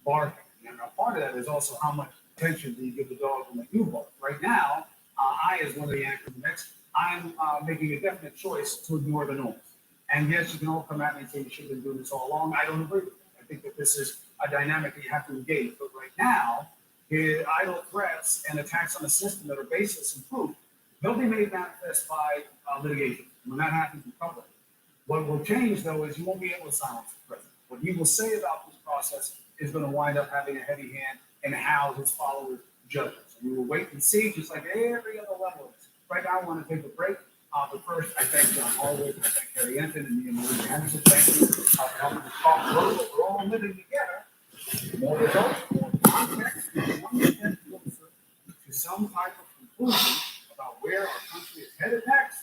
barking. And a part of that is also how much attention do you give the dog when they do bark. Right now, I, as one of the anchors next, I'm making a definite choice to ignore the noise. And yes, you can all come at me and say you should have been doing this all along. I don't agree with that. I think that this is a dynamic that you have to engage. But right now, idle threats and attacks on the system that are baseless and proof, they'll be made manifest by litigation. When that happens in public, what will change, though, is you won't be able to silence the president. What he will say about this process is going to wind up having a heavy hand in how his followers judge us. And we will wait and see, just like every other level of this. Right now, I want to take a break. But first, I thank John Horowitz, I thank Harry Enton, and me and Marie Anderson. Thank you for helping us talk through what we're all living together. More results, more context, and one step closer to some type of conclusion about where our country is headed next.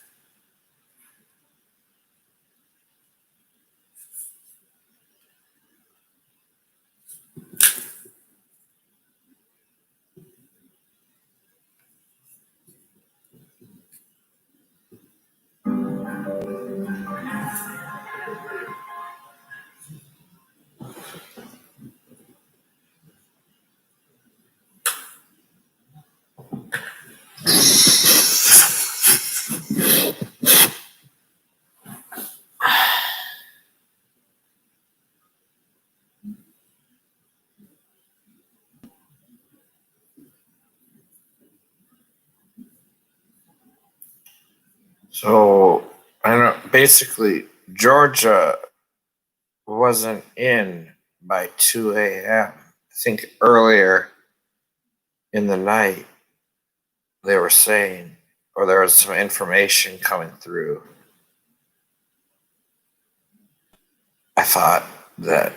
So I know basically Georgia wasn't in by 2 a.m. I think earlier in the night they were saying, or there was some information coming through. I thought that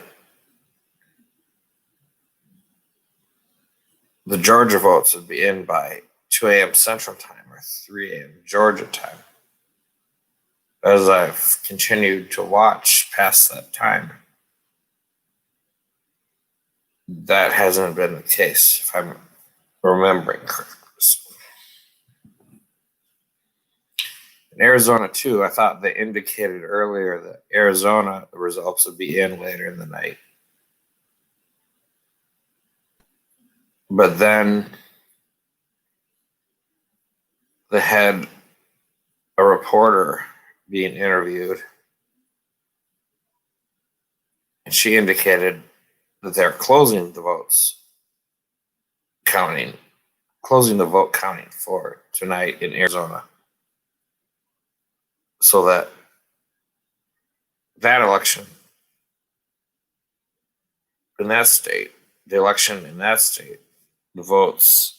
the Georgia votes would be in by 2 a.m. Central Time or 3 a.m. Georgia time. As I've continued to watch past that time, that hasn't been the case, if I'm remembering correctly. In Arizona, too, I thought they indicated earlier that Arizona, the results would be in later in the night. But then they had a reporter being interviewed, and she indicated that they're closing the vote counting for tonight in Arizona, so that election in that state, the votes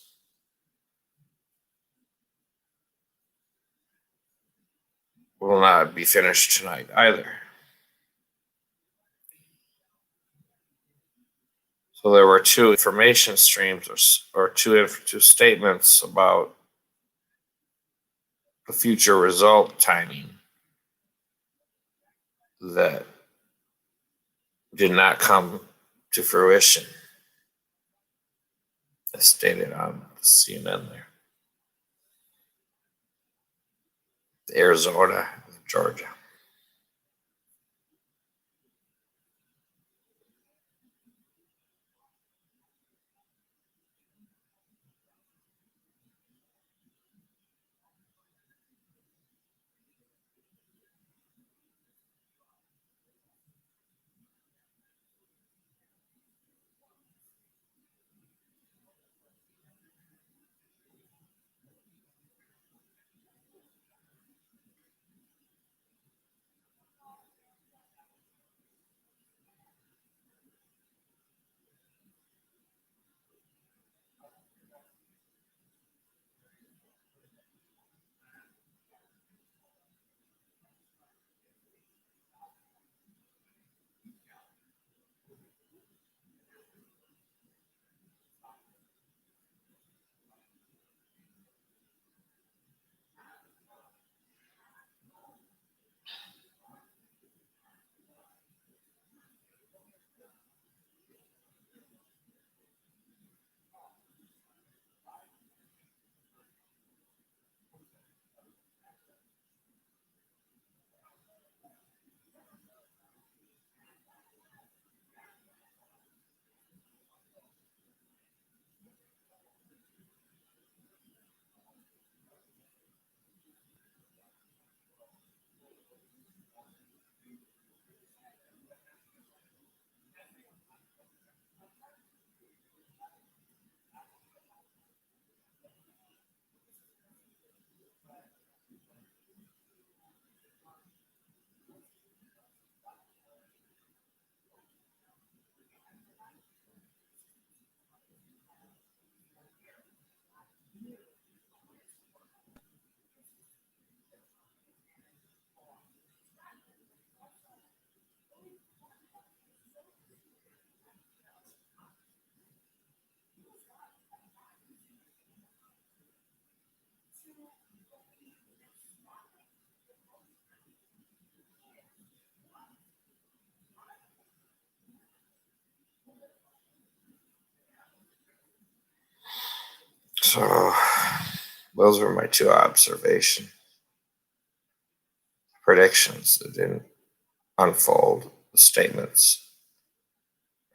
will not be finished tonight either. So there were two information streams or two statements about the future result timing that did not come to fruition, as stated on CNN there. Arizona, Georgia. So those were my two predictions that didn't unfold, the statements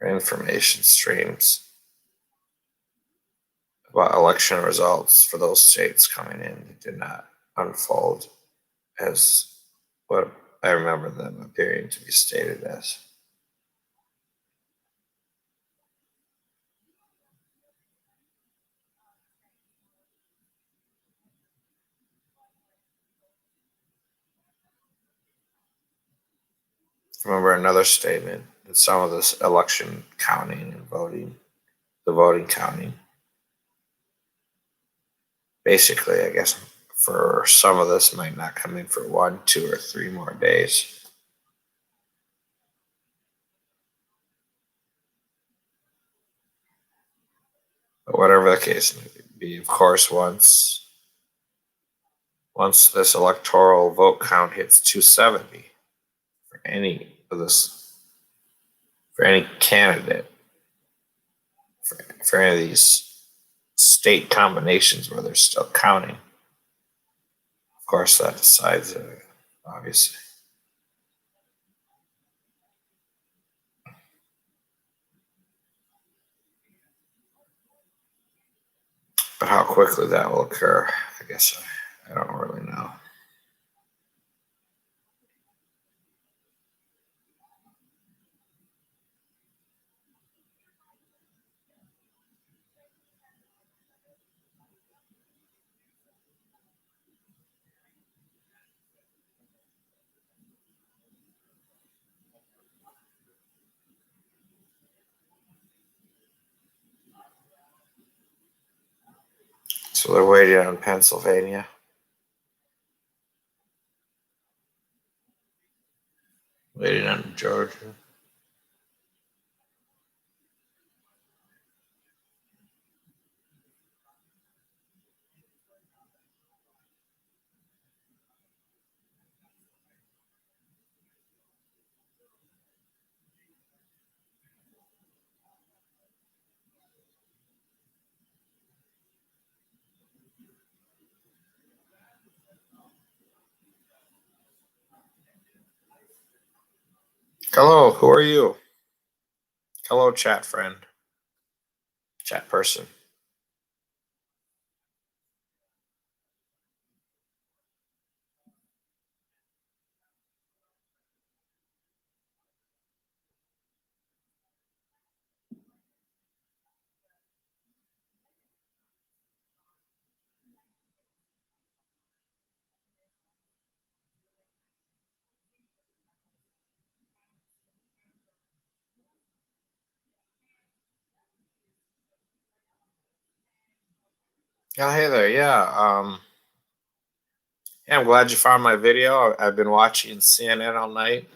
or information streams about election results for those states coming in that did not unfold as what I remember them appearing to be stated as. Remember another statement that some of this election counting and voting, the voting counting, basically, I guess for some of this might not come in for 1, 2, or 3 more days. But whatever the case may be, of course, once this electoral vote count hits 270 for any of this, for any candidate, for any of these state combinations where they're still counting, of course, that decides it, obviously. But how quickly that will occur, I guess I don't really know. So they're waiting on Pennsylvania. Waiting on Georgia. Hello, who are you? Hello, chat friend. Chat person. Oh, hey there. Yeah, I'm glad you found my video. I've been watching CNN all night.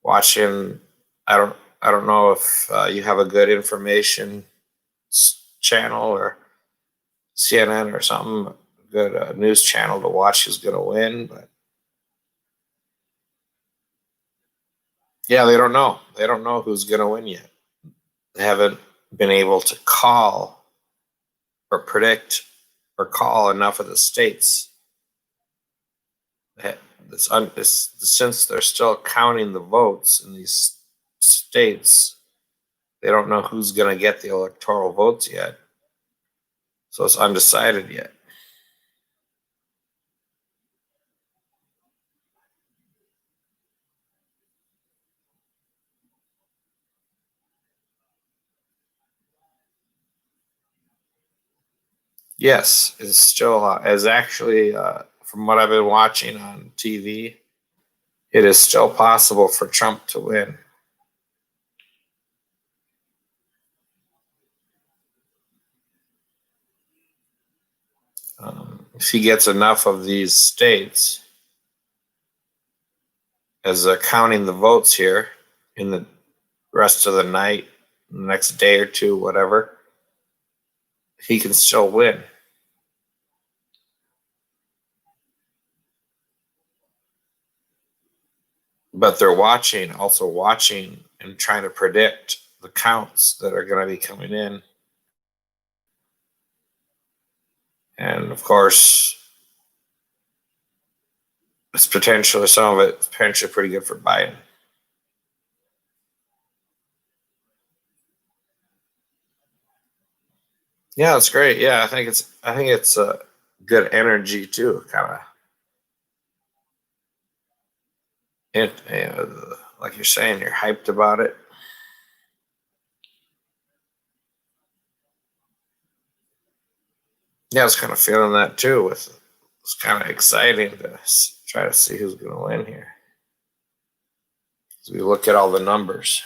Watching, I don't know if you have a good information channel or CNN or something, good news channel to watch who's going to win. But yeah, they don't know. They don't know who's going to win yet. They haven't been able to call or predict or call enough of the states. Since they're still counting the votes in these states, they don't know who's going to get the electoral votes yet. So it's undecided yet. Yes, it's still is actually from what I've been watching on TV, it is still possible for Trump to win. If he gets enough of these states, as counting the votes here in the rest of the night, the next day or two, whatever, he can still win. But they're also watching and trying to predict the counts that are going to be coming in And of course, it's potentially, some of it's potentially pretty good for Biden. Yeah, it's great. Yeah, I think it's a good energy too, kind of. It, like you're saying, you're hyped about it. Yeah, I was kind of feeling that too. It's kind of exciting to try to see who's going to win here. As we look at all the numbers,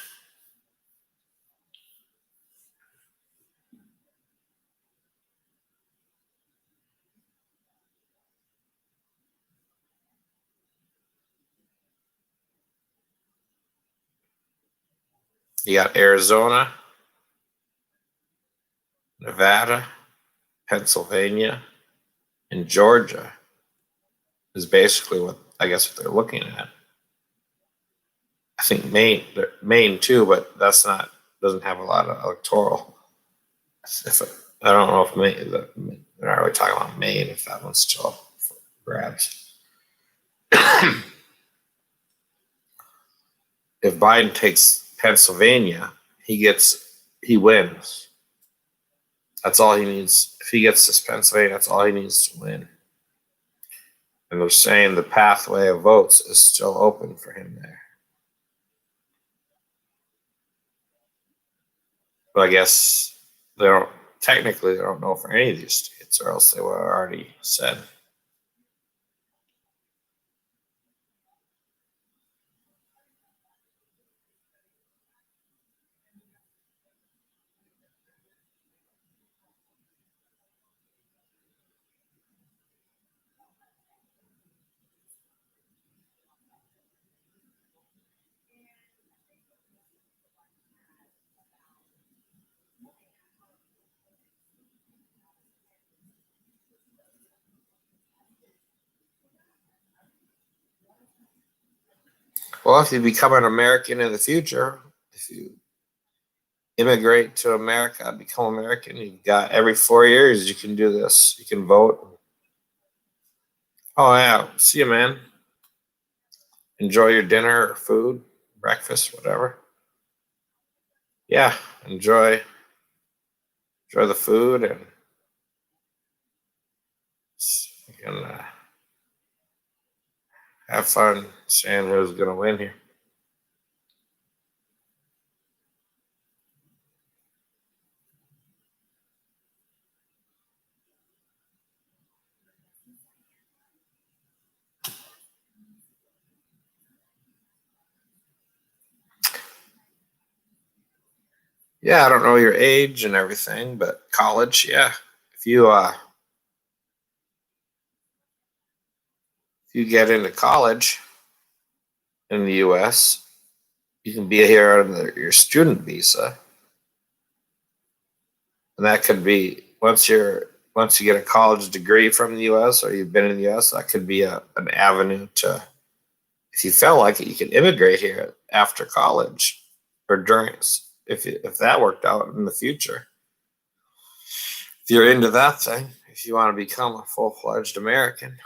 you got Arizona, Nevada, Pennsylvania, and Georgia is basically what I guess what they're looking at. I think Maine too, but that's not doesn't have a lot of electoral. If I don't know if Maine, they're not really talking about Maine, if that one's still up for grabs. If Biden takes Pennsylvania, he wins. That's all he needs. If he gets this Pennsylvania, that's all he needs to win. And they're saying the pathway of votes is still open for him there. But I guess they don't know for any of these states, or else they would have already said. Well, if you become an American in the future, if you immigrate to America, become American, you've got every 4 years you can do this. You can vote. Oh yeah, see you, man. Enjoy your dinner or food, breakfast, whatever. Yeah, enjoy the food, and you can have fun seeing who's gonna win here. Yeah, I don't know your age and everything, but college, yeah. If you uh if you get into college in the US, you can be here on your student visa. And that could be once you get a college degree from the US or you've been in the US, that could be an avenue to, if you felt like it, you could immigrate here after college or during, if that worked out in the future. If you're into that thing, if you want to become a full-fledged American,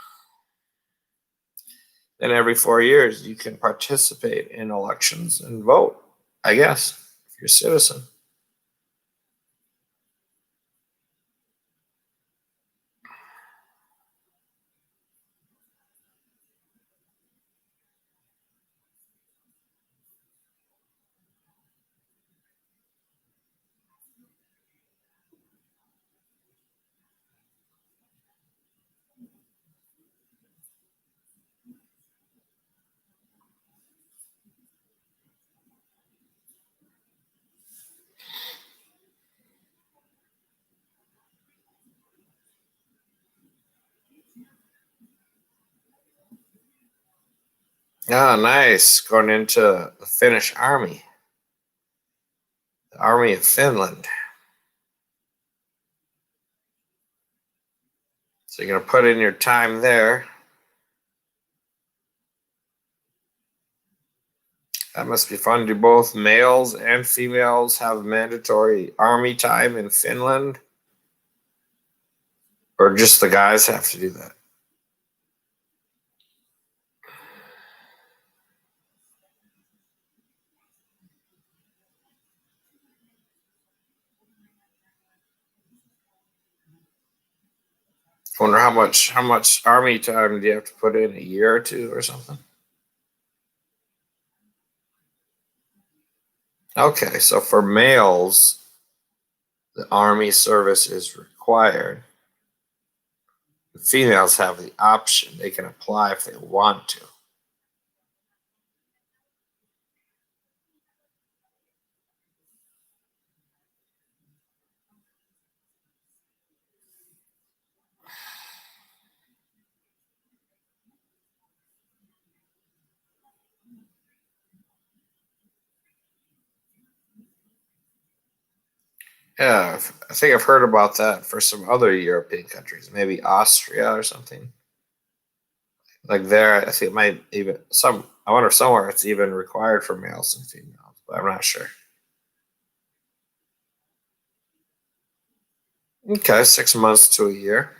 then every 4 years you can participate in elections and vote, I guess, if you're a citizen. Ah, nice. Going into the Finnish army, the army of Finland. So you're going to put in your time there. That must be fun. Do both males and females have mandatory army time in Finland? Or just the guys have to do that? I wonder how much army time do you have to put in, a year or two or something? Okay, so for males, the army service is required. The females have the option; they can apply if they want to. Yeah, I think I've heard about that for some other European countries, maybe Austria or something. Like there, I think it might even some. I wonder if somewhere it's even required for males and females, but I'm not sure. Okay, 6 months to a year,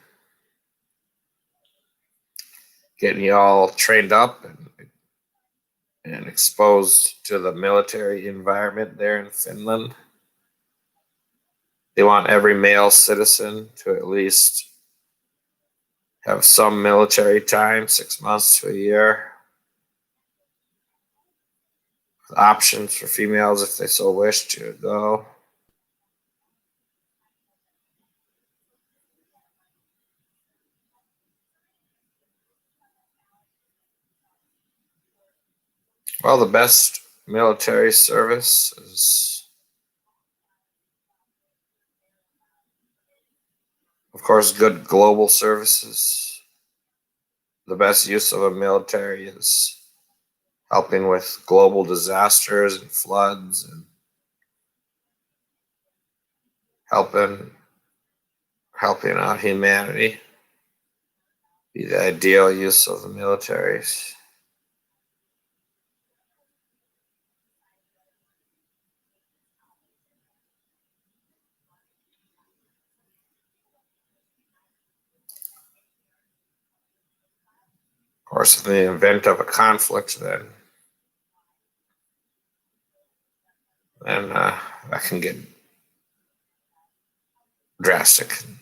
getting you all trained up and exposed to the military environment there in Finland. They want every male citizen to at least have some military time, 6 months to a year. Options for females if they so wish to go. Well, the best military service is, of course, good global services. The best use of a military is helping with global disasters and floods and helping helping out humanity. Be the ideal use of the militaries. Of course, in the event of a conflict, then that can get drastic and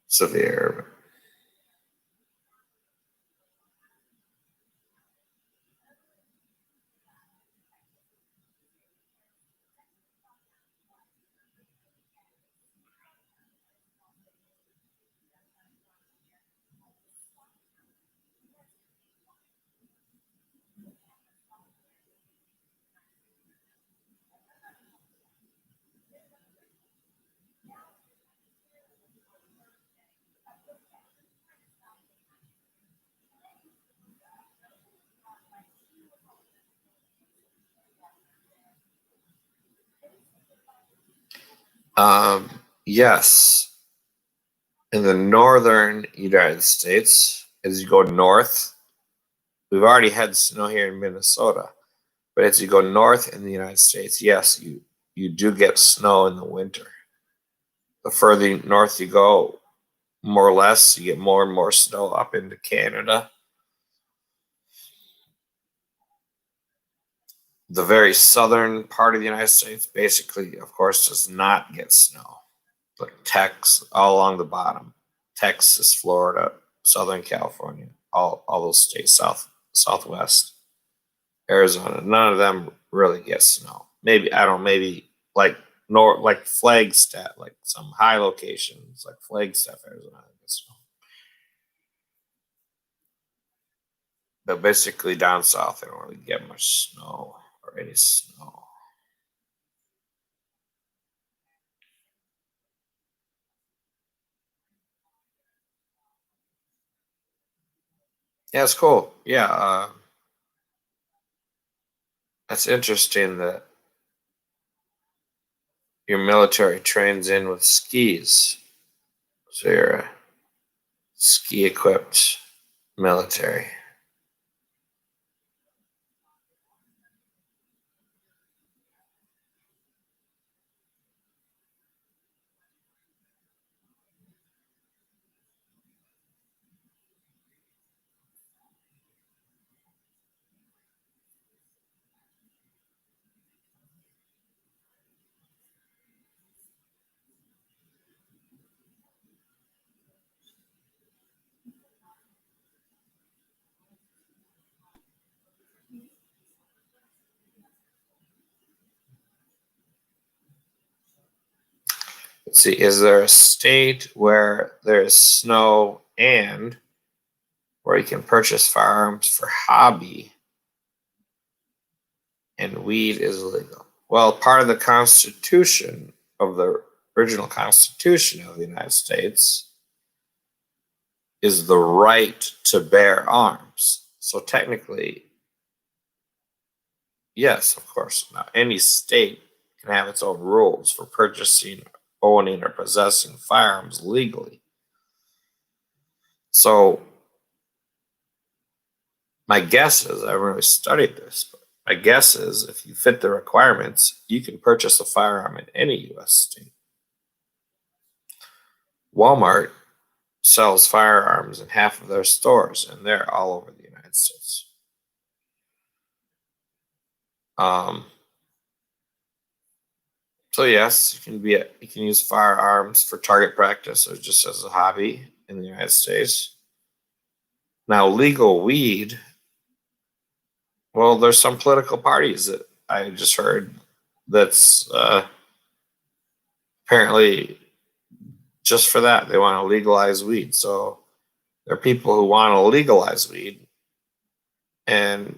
severe. Yes, in the northern United States, as you go north, we've already had snow here in Minnesota, but as you go north in the United States, yes, you do get snow in the winter. The further north you go, more or less, you get more and more snow up into Canada. The very southern part of the United States basically, of course, does not get snow. But Texas, all along the bottom, Texas, Florida, Southern California, all those states, Southwest, Arizona, none of them really get snow. Maybe I don't. Maybe like Flagstaff, like some high locations like Flagstaff, Arizona gets snow. But basically down south, they don't really get much snow or any snow. Yeah, it's cool. Yeah, that's interesting that your military trains in with skis. So you're a ski equipped military. Let's see, is there a state where there's snow and where you can purchase firearms for hobby and weed is legal? Well, part of the Constitution of the original Constitution of the United States is the right to bear arms. So technically, yes, of course. Now, any state can have its own rules for purchasing, owning, or possessing firearms legally. So, my guess is, I haven't really studied this, but my guess is if you fit the requirements, you can purchase a firearm in any U.S. state. Walmart sells firearms in half of their stores, and they're all over the United States. So yes, you can use firearms for target practice or just as a hobby in the United States. Now, legal weed, well, there's some political parties that I just heard that's apparently just for that they want to legalize weed. So there are people who want to legalize weed, and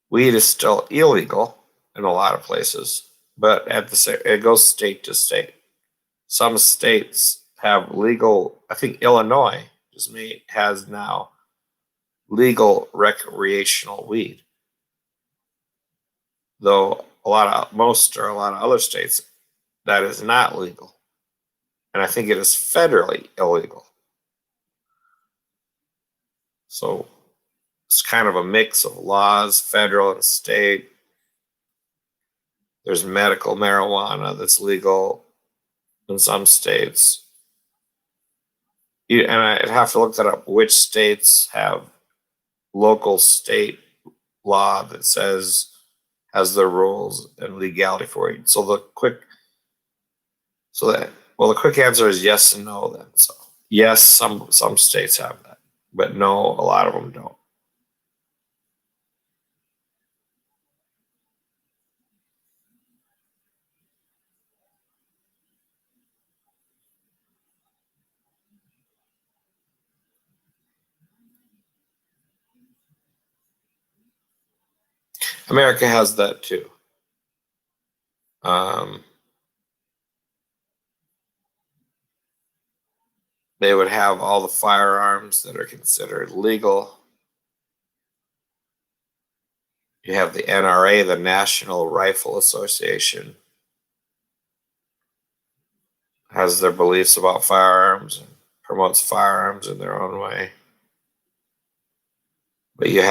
weed is still illegal in a lot of places, but at the same, it goes state to state. Some states have legal. I think Illinois has now legal recreational weed, though a lot of other states that is not legal, and I think it is federally illegal. So it's kind of a mix of laws, federal and state. There's medical marijuana that's legal in some states. And I'd have to look that up, which states have local state law that has the rules and legality for it. The quick answer is yes and no then. So yes, some states have that, but no, a lot of them don't. America has that too. They would have all the firearms that are considered legal. You have the NRA, the National Rifle Association, has their beliefs about firearms and promotes firearms in their own way. But you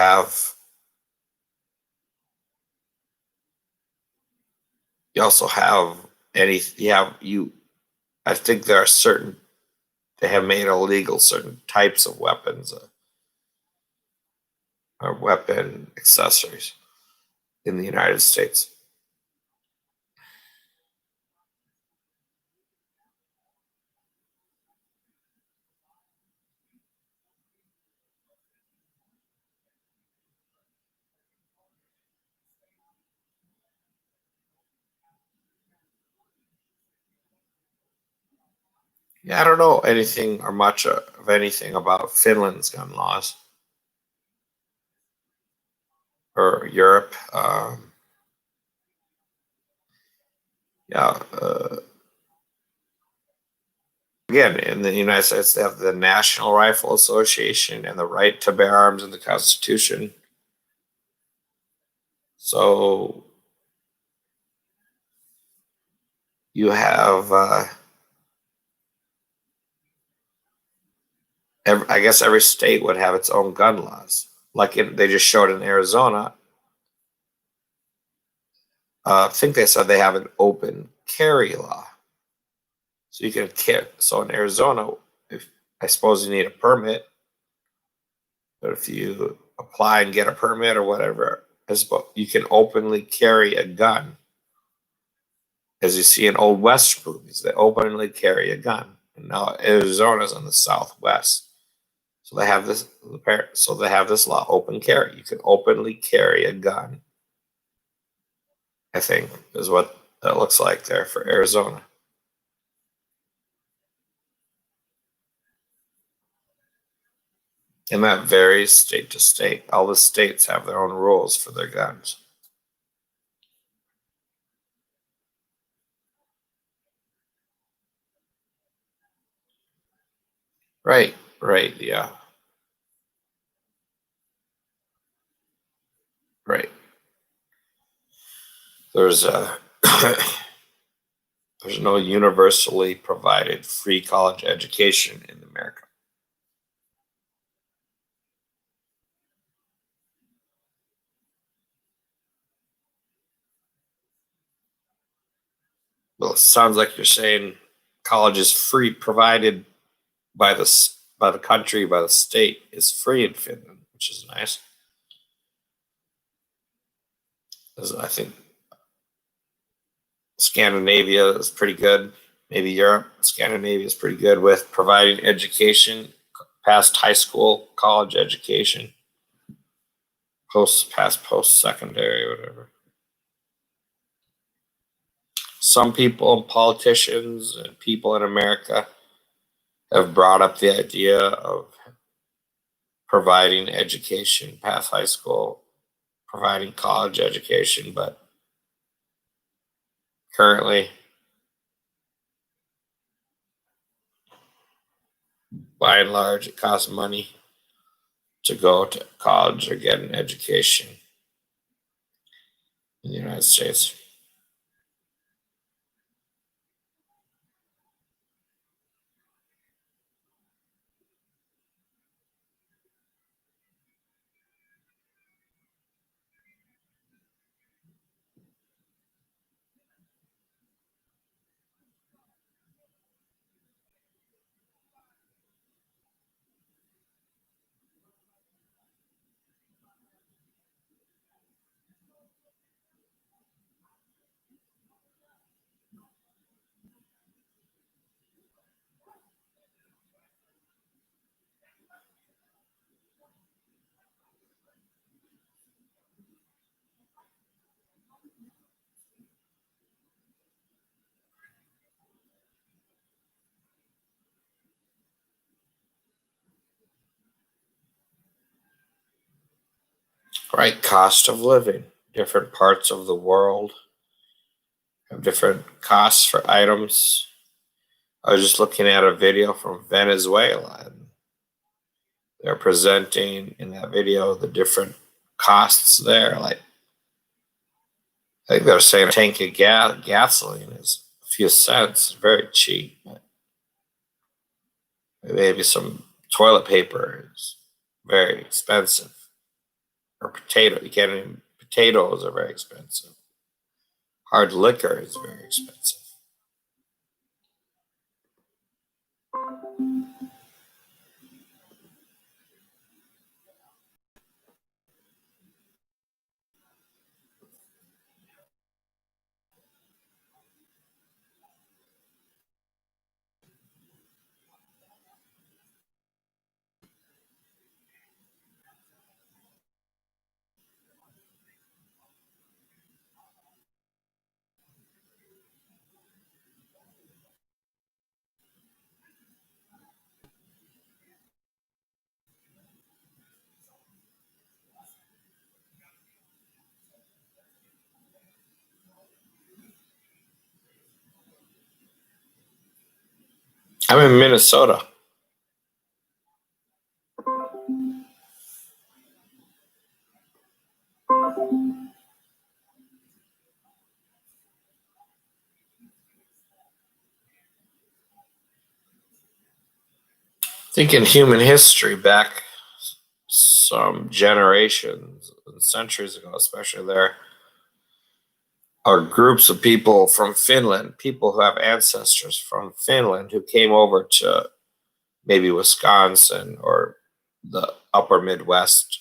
also have I think there are they have made illegal certain types of weapons or weapon accessories in the United States. Yeah, I don't know anything or much of anything about Finland's gun laws or Europe. Yeah. Again, in the United States, they have the National Rifle Association and the right to bear arms in the Constitution. So you have, I guess every state would have its own gun laws. Like they just showed in Arizona. I think they said they have an open carry law. So you can carry. So in Arizona, I suppose you need a permit, but if you apply and get a permit or whatever, you can openly carry a gun. As you see in Old West movies, they openly carry a gun. And now Arizona's in the Southwest. So they have this law, open carry. You can openly carry a gun, I think, is what that looks like there for Arizona. And that varies state to state. All the states have their own rules for their guns. Right, right, yeah. Right. There's a there's no universally provided free college education in America. Well, it sounds like you're saying college is free, provided by the country, by the state, is free in Finland, which is nice. I think Scandinavia is pretty good. Maybe Europe, Scandinavia is pretty good with providing education past high school, college education, post secondary, whatever. Some people, politicians, and people in America have brought up the idea of providing education past high school, providing college education, but currently, by and large, it costs money to go to college or get an education in the United States. Right, cost of living. Different parts of the world have different costs for items. I was just looking at a video from Venezuela, and they're presenting in that video the different costs there. Like, I think they're saying a tank of gasoline is a few cents, very cheap. Maybe some toilet paper is very expensive. Or potatoes are very expensive. Hard liquor is very expensive. I'm in Minnesota. I think in human history, back some generations and centuries ago, especially, there are groups of people from Finland, people who have ancestors from Finland who came over to maybe Wisconsin or the upper Midwest.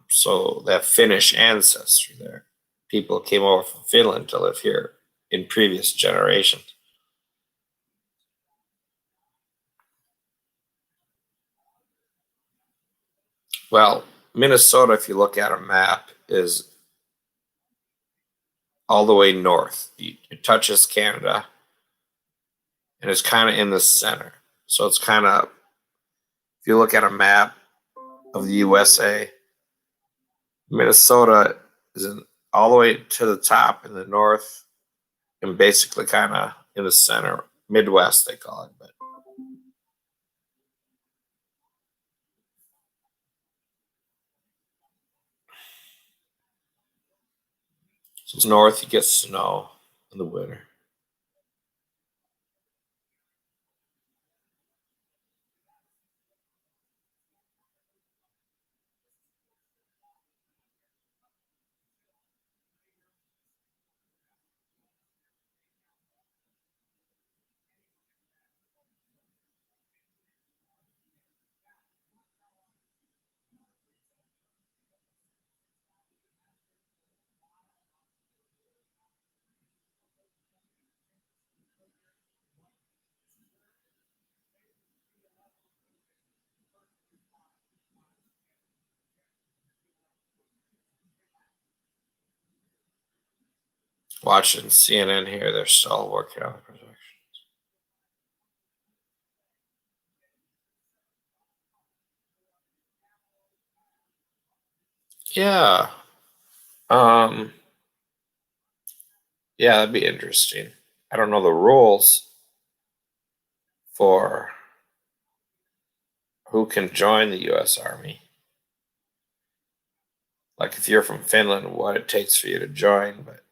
So they have Finnish ancestry there. People came over from Finland to live here in previous generations. Well, Minnesota, if you look at a map, is all the way north. It touches Canada, and it's kind of in the center. So it's kind of, if you look at a map of the USA, Minnesota is all the way to the top in the north, and basically kind of in the center, Midwest they call it. But so it's north, you get snow in the winter. Watching CNN here, they're still working on the projection. Yeah. Um, yeah, that'd be interesting. I don't know the rules for who can join the US Army. Like if you're from Finland, what it takes for you to join, but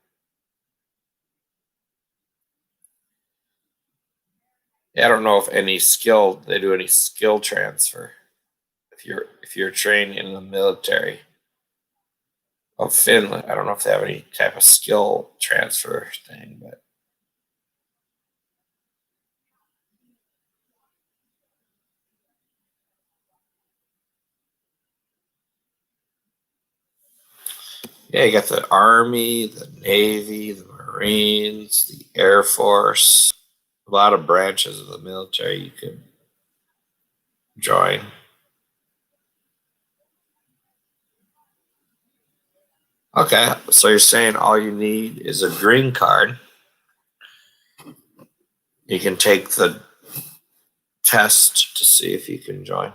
yeah, I don't know if they do any skill transfer. If you're trained in the military of Finland, I don't know if they have any type of skill transfer thing, but yeah, you got the Army, the Navy, the Marines, the Air Force, a lot of branches of the military you could join. Okay, so you're saying all you need is a green card. You can take the test to see if you can join.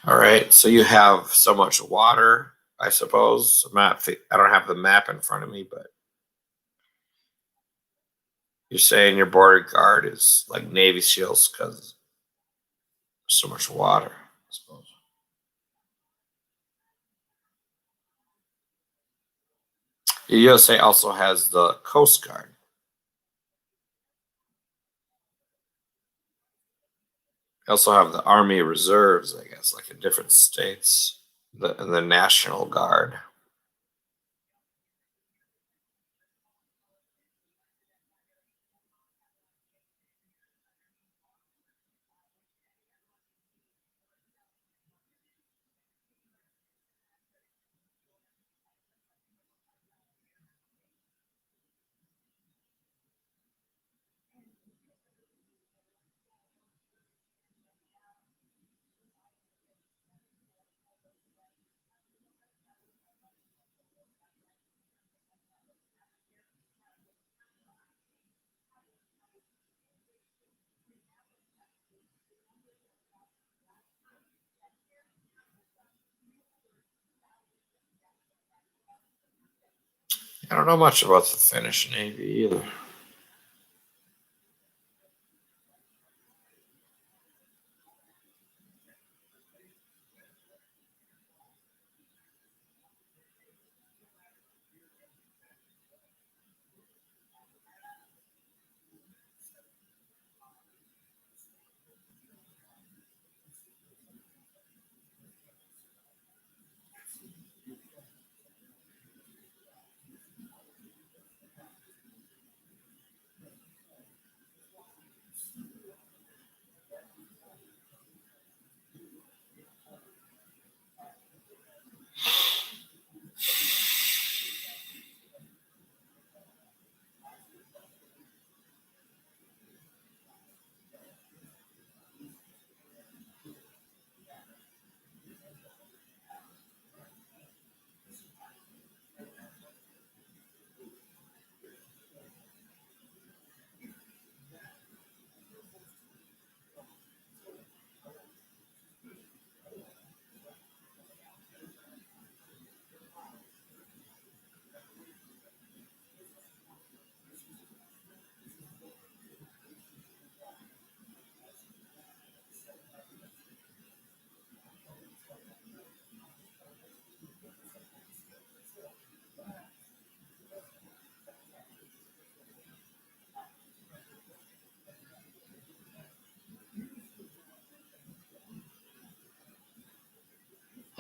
All right, so you have so much water, I suppose. I don't have the map in front of me, but you're saying your border guard is like Navy SEALs because there's so much water, I suppose. The USA also has the Coast Guard. They also have the Army Reserves, I guess, like in different states, and the National Guard. I don't know much about the Finnish Navy either.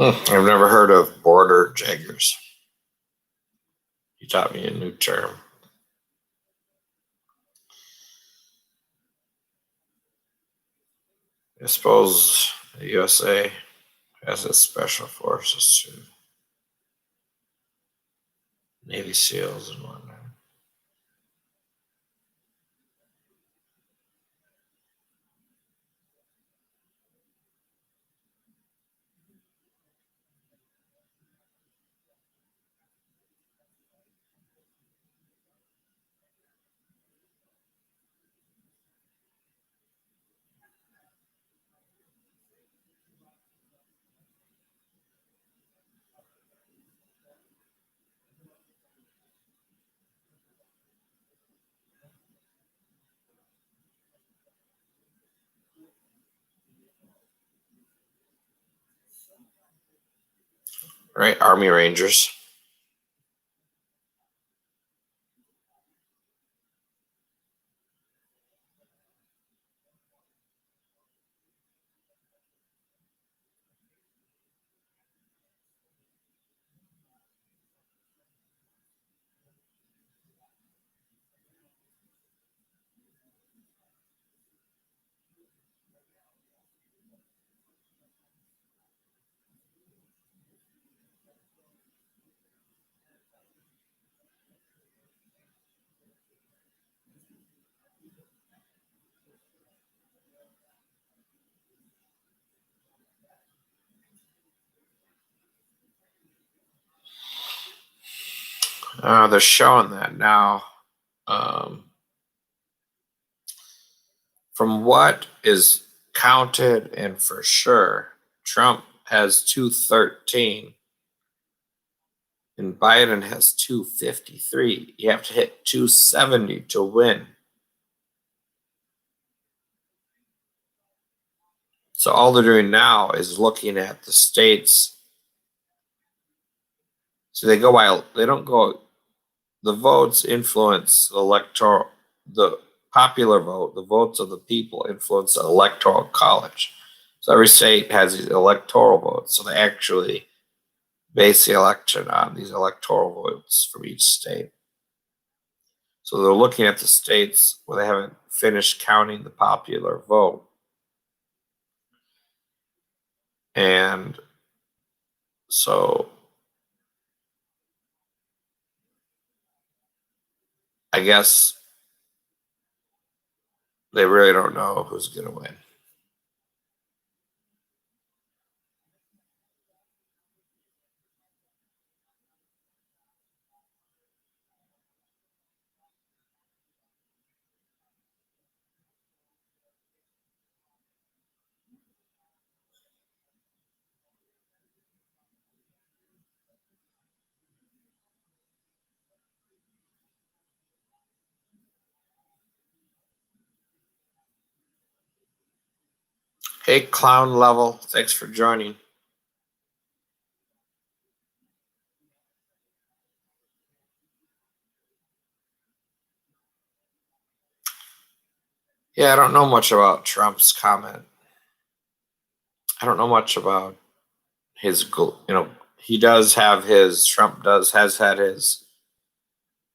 I've never heard of border jaggers. You taught me a new term. I suppose the USA has its special forces too. Navy SEALs and whatnot. Right, Army Rangers. They're showing that now. Um, from what is counted and for sure, Trump has 213 and Biden has 253. You have to hit 270 to win. So all they're doing now is looking at the states. So they go by, they don't go, the votes influence the popular vote, the votes of the people influence the electoral college. So every state has these electoral votes. So they actually base the election on these electoral votes from each state. So they're looking at the states where they haven't finished counting the popular vote. And so I guess they really don't know who's going to win. Hey, Clown Level, thanks for joining. Yeah, I don't know much about Trump's comment. I don't know much about his, he does have his, Trump has had his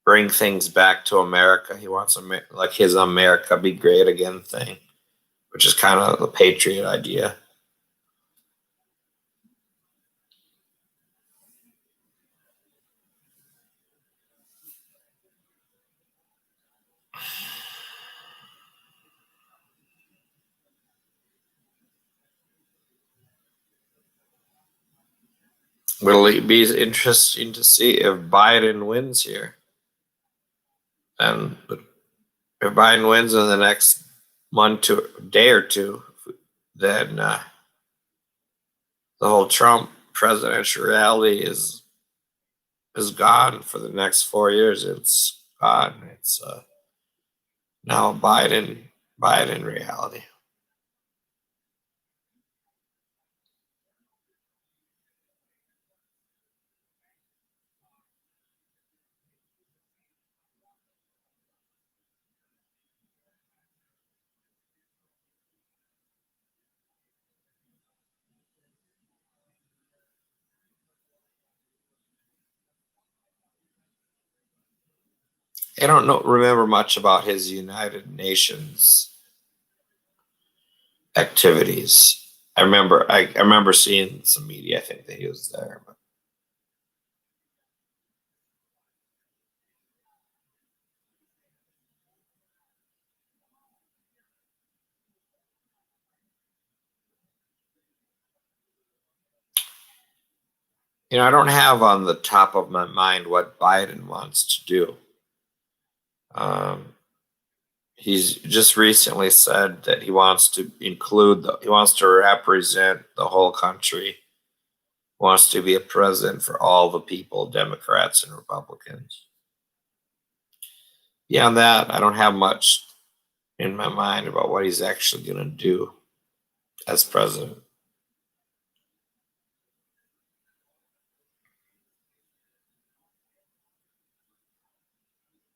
bring things back to America. He wants like his America be great again thing, which is kind of the patriot idea. Will it be interesting to see if Biden wins here? And if Biden wins in the next day or two, then the whole Trump presidential reality is gone for the next 4 years. It's gone. It's now Biden reality. I don't remember much about his United Nations activities. I remember seeing some media. I think that he was there, but I don't have on the top of my mind what Biden wants to do. Um, he's just recently said that he wants to he wants to represent the whole country, wants to be a president for all the people, Democrats and Republicans. Beyond that, I don't have much in my mind about what he's actually going to do as president.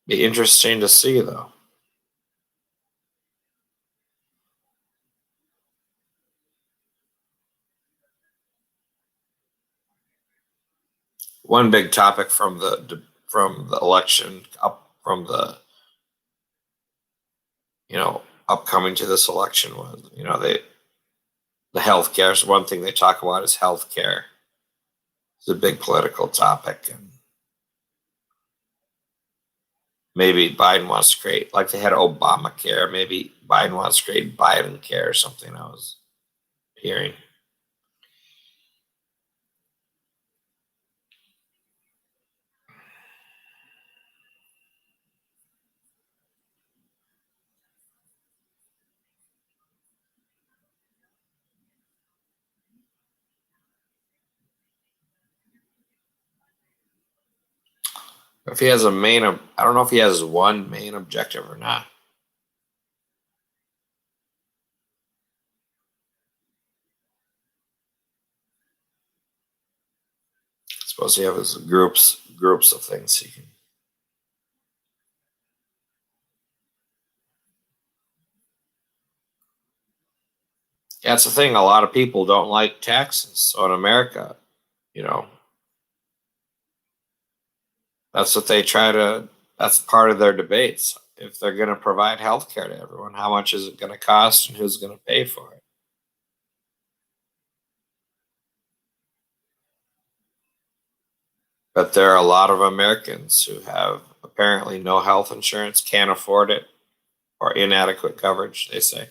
Be interesting to see, though. One big topic from the election up from the upcoming to this election was the health care. So one thing they talk about is health care. It's a big political topic, and maybe Biden wants to create, like they had Obamacare. Maybe Biden wants to create Biden care or something. I was hearing. If he has I don't know if he has one main objective or not. I suppose he has groups of things he can. Yeah, it's the thing. A lot of people don't like taxes. So in America, you know, that's what they try to. That's part of their debates. If they're going to provide health care to everyone, how much is it going to cost, and who's going to pay for it? But there are a lot of Americans who have apparently no health insurance, can't afford it, or inadequate coverage. They say.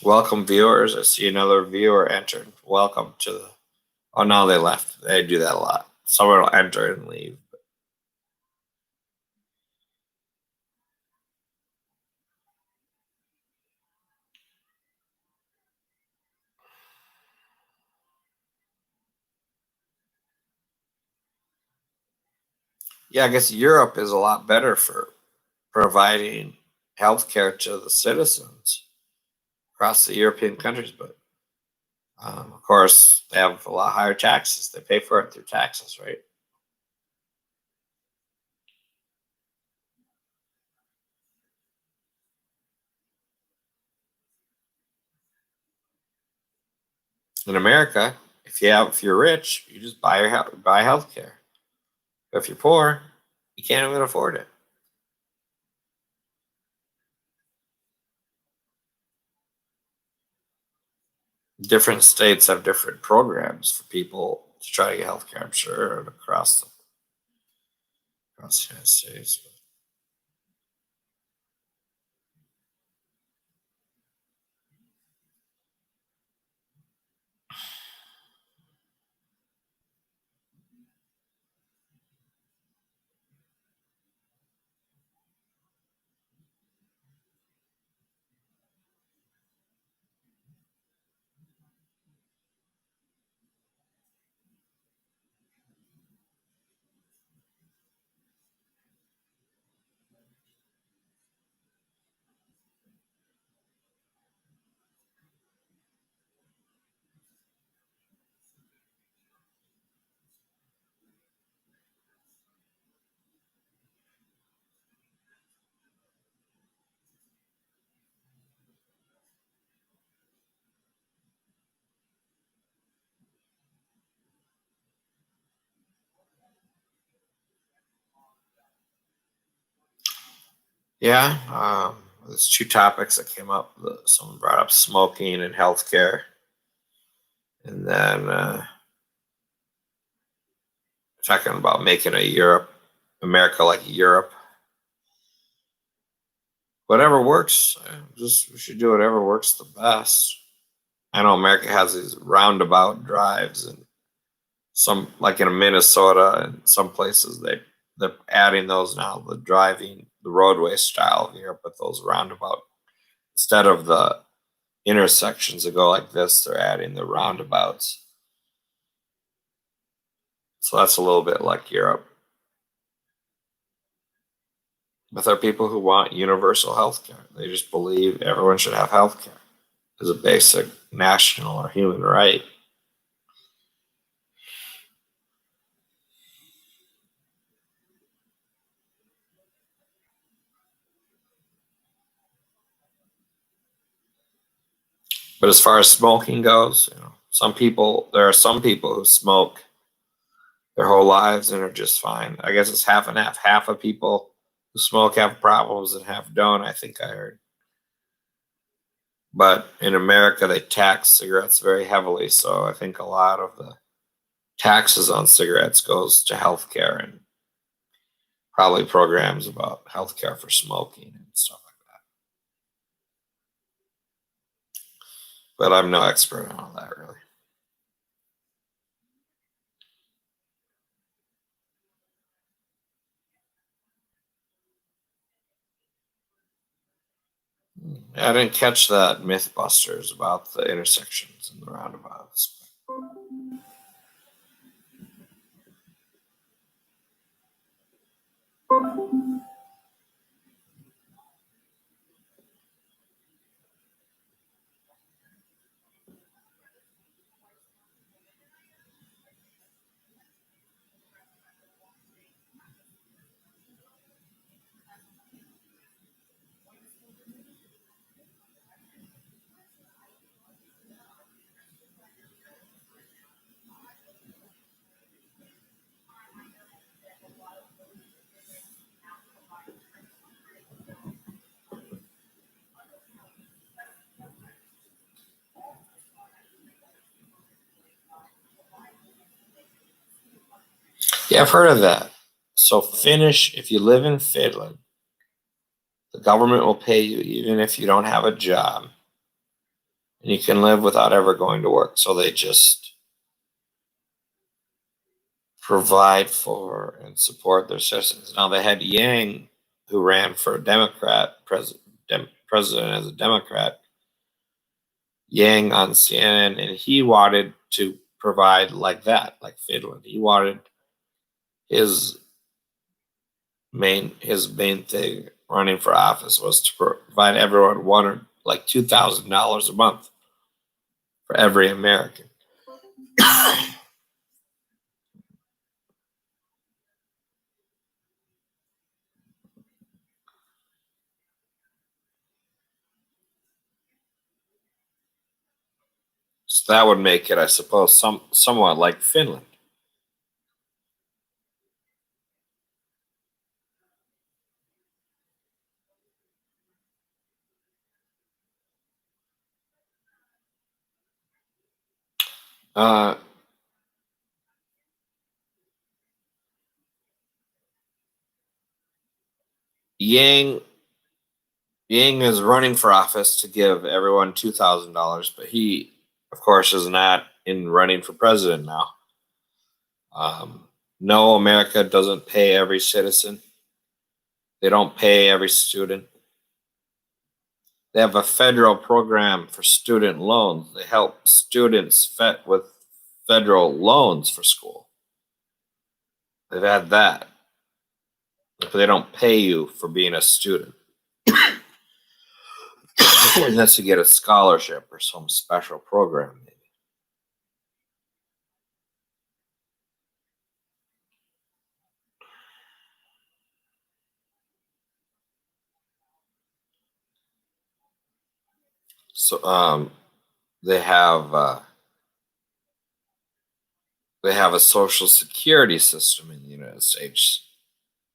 Welcome viewers. I see another viewer entered. Welcome to the. Oh no, they left. They do that a lot. Someone will enter and leave. Yeah, I guess Europe is a lot better for providing healthcare to the citizens across the European countries, but of course they have a lot higher taxes. They pay for it through taxes, right? In America, if you're rich, you just buy healthcare. If you're poor, you can't even afford it. Different states have different programs for people to try to get healthcare. I'm sure across the United States. Yeah, there's two topics that came up. Someone brought up smoking and healthcare, and then talking about making America like Europe. Whatever works, just we should do whatever works the best. I know America has these roundabout drives, and some like in Minnesota and some places they're adding those now. The roadway style of Europe with those roundabout instead of the intersections that go like this, they're adding the roundabouts. So that's a little bit like Europe. But there are people who want universal health care. They just believe everyone should have health care as a basic national or human right. But as far as smoking goes, there are some people who smoke their whole lives and are just fine. I guess it's half and half. Half of people who smoke have problems and half don't, I think I heard. But in America, they tax cigarettes very heavily. So I think a lot of the taxes on cigarettes goes to healthcare and probably programs about healthcare for smoking and stuff like that. But I'm no expert on all that really. I didn't catch that Mythbusters about the intersections and the roundabouts. Yeah, I've heard of that. So if you live in Finland, the government will pay you even if you don't have a job and you can live without ever going to work. So they just provide for and support their citizens. Now they had Yang, who ran for president as a Democrat, Yang on CNN, and he wanted to provide like that, like Finland. He wanted his main thing running for office was to provide everyone one or like $2,000 a month for every American. So that would make it, I suppose, somewhat like Finland. Uh, Yang is running for office to give everyone $2,000, but he, of course, is not in running for president now. No, America doesn't pay every citizen. They don't pay every student. They have a federal program for student loans. They help students with federal loans for school. They've had that. But they don't pay you for being a student. Unless you get a scholarship or some special program, maybe. So they have a social security system in the United States.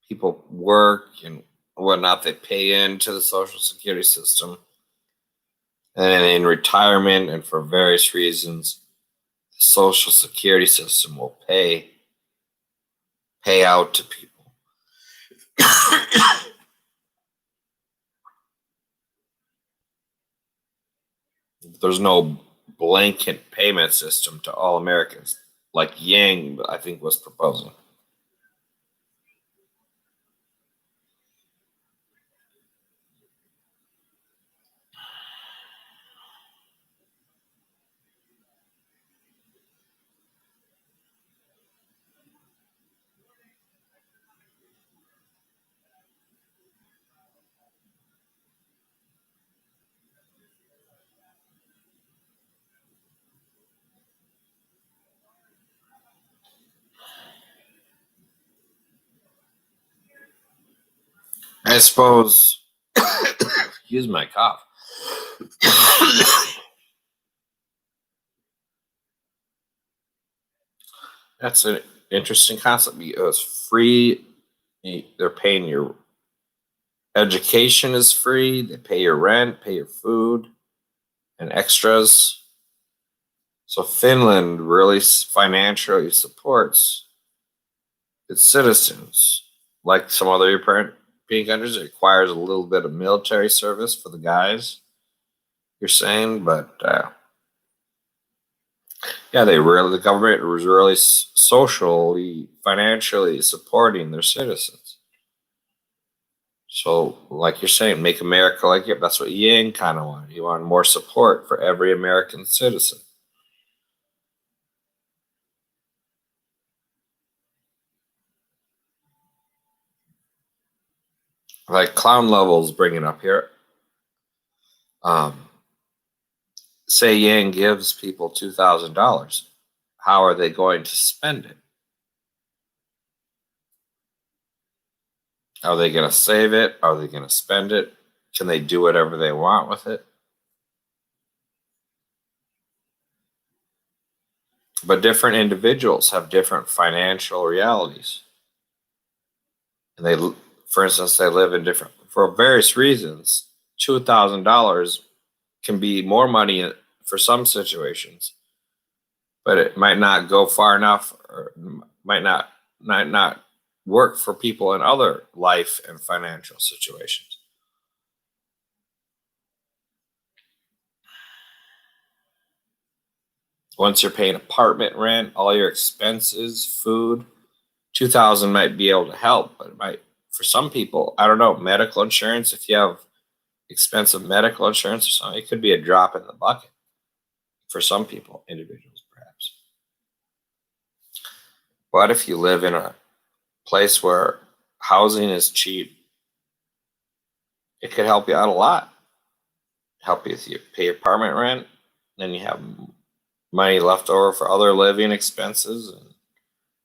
People work and whatnot, they pay into the social security system. And in retirement and for various reasons, the social security system will pay out to people. There's no blanket payment system to all Americans like Yang, I think, was proposing. I suppose, excuse my cough. That's an interesting concept. It's free. They're paying your education is free. They pay your rent, pay your food, and extras. So Finland really financially supports its citizens. Like some other European countries, it requires a little bit of military service for the guys, you're saying, but yeah, the government was really socially, financially supporting their citizens. So, like you're saying, make America like it. That's what Yang kind of wanted. He wanted more support for every American citizen. Like Clown Level's bringing up here. Say Yang gives people $2,000. How are they going to spend it? Are they going to save it? Are they going to spend it? Can they do whatever they want with it? But different individuals have different financial realities. And for instance, they live in different, for various reasons, $2,000 can be more money for some situations, but it might not go far enough, or might not work for people in other life and financial situations. once you're paying apartment rent, all your expenses, food, 2,000 might be able to help, but it might, for some people, I don't know, medical insurance, if you have expensive medical insurance or something, it could be a drop in the bucket for some people, individuals perhaps. But if you live in a place where housing is cheap, it could help you out a lot. Help you if you pay your apartment rent, then you have money left over for other living expenses and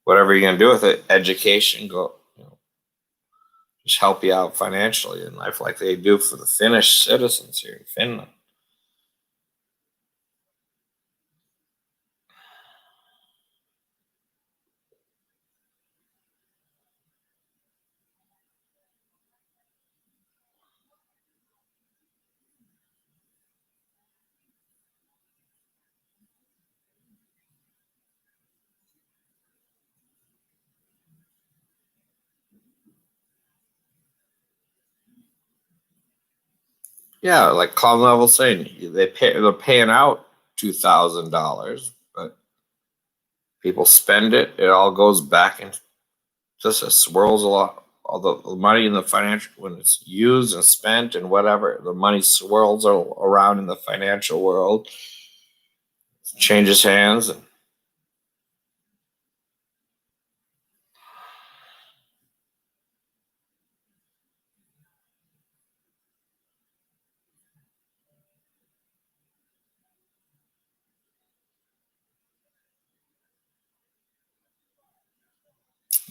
whatever you're gonna do with it, education, just help you out financially in life like they do for the Finnish citizens here in Finland. Yeah, like Clown Level saying, they're paying out $2,000, but people spend it. It all goes back and just swirls a lot. All the money in the financial, when it's used and spent and whatever, the money swirls around in the financial world, changes hands.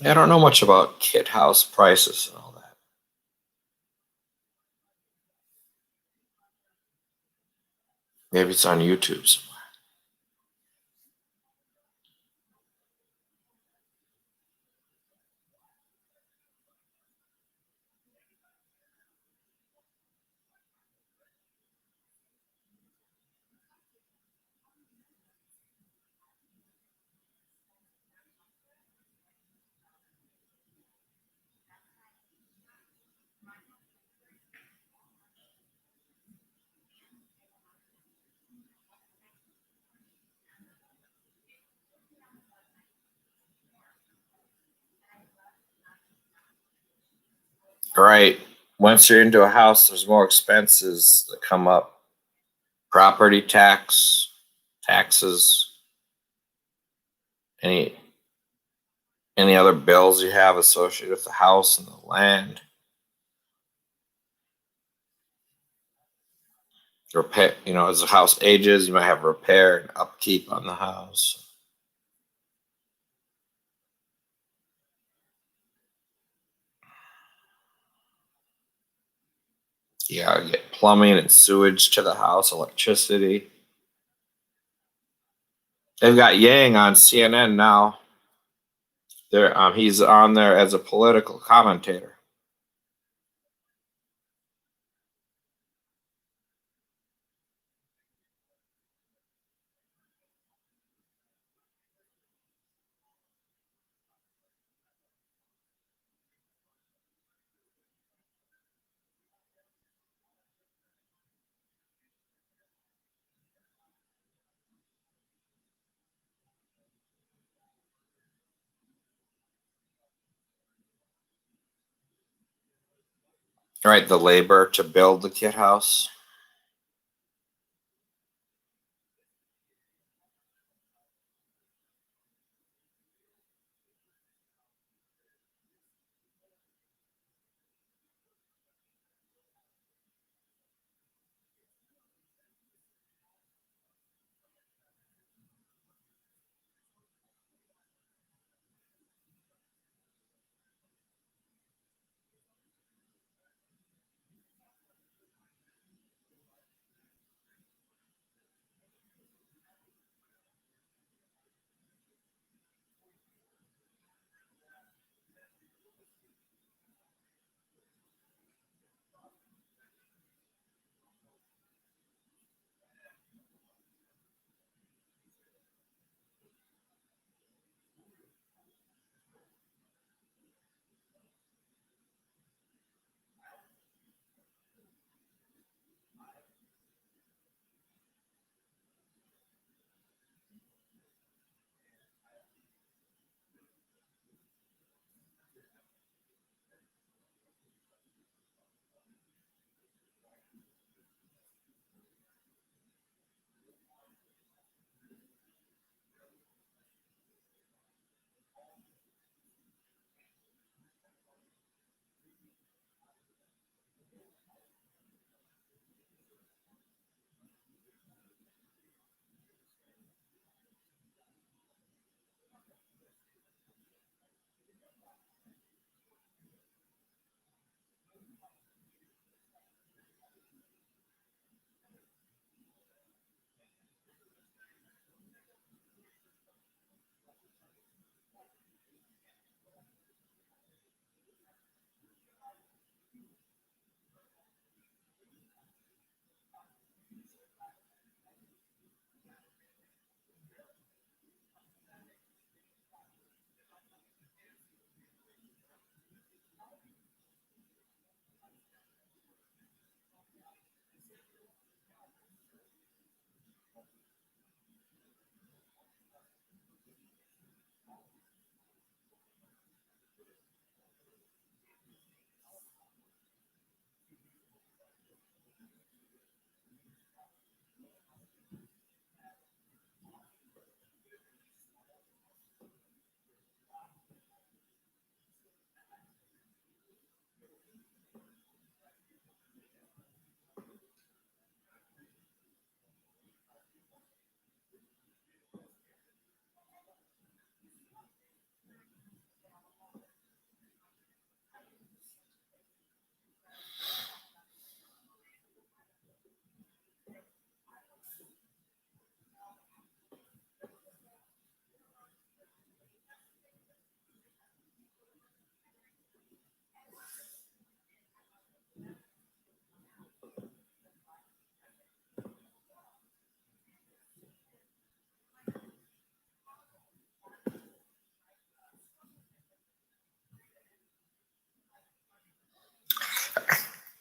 And I don't know much about kit house prices and all that. Maybe it's on YouTube somewhere. All right. Once you're into a house, there's more expenses that come up. Property tax, taxes, any other bills you have associated with the house and the land. Repair, as the house ages, you might have repair and upkeep on the house. You gotta get plumbing and sewage to the house, electricity. They've got Yang on CNN now. He's on there as a political commentator. Right, the labor to build the kit house.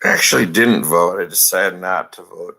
actually didn't vote. I decided not to vote.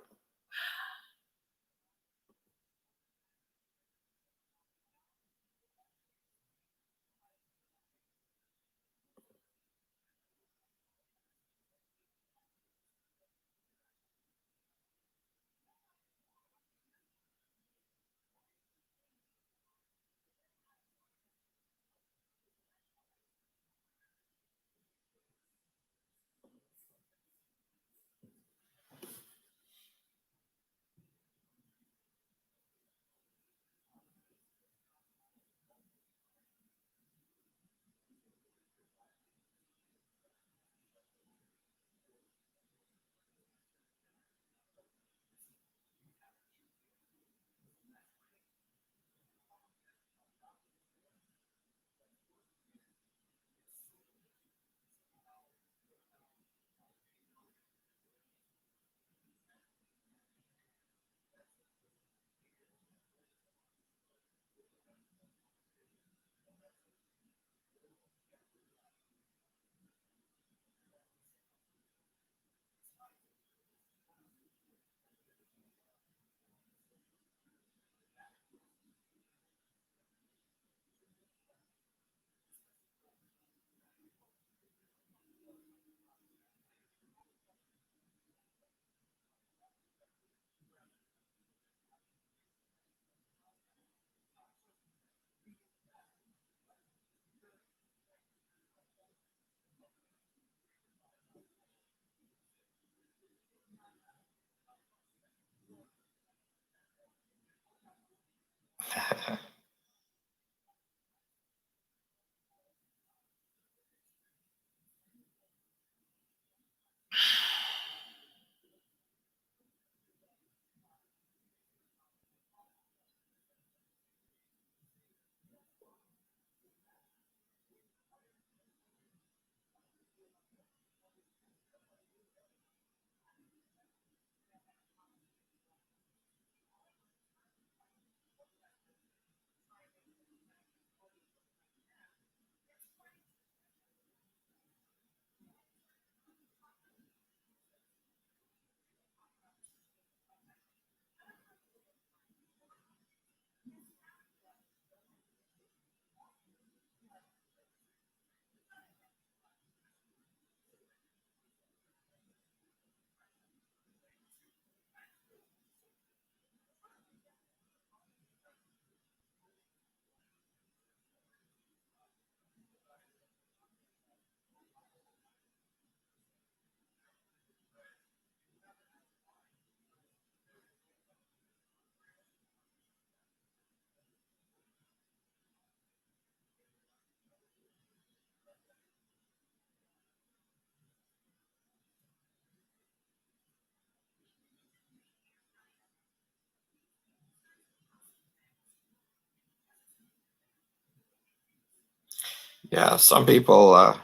Yeah, some people,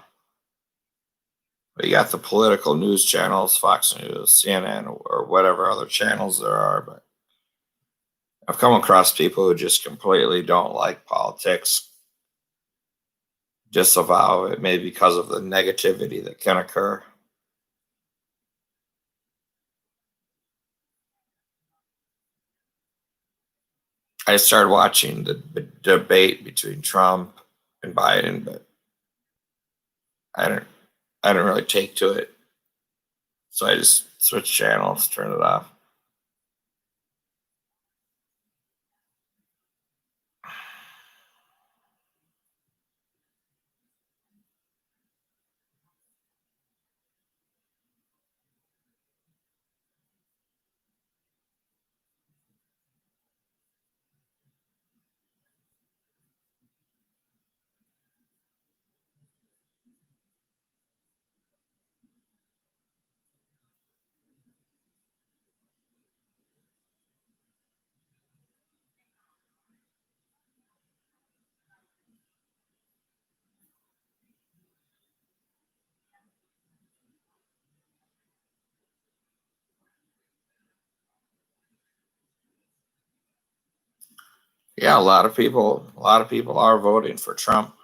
you got the political news channels, Fox News, CNN, or whatever other channels there are, but I've come across people who just completely don't like politics, disavow it, maybe because of the negativity that can occur. I started watching the debate between Trump and Biden, but I didn't, I didn't really take to it, so I just switched channels, turned it off. Yeah, a lot of people are voting for Trump.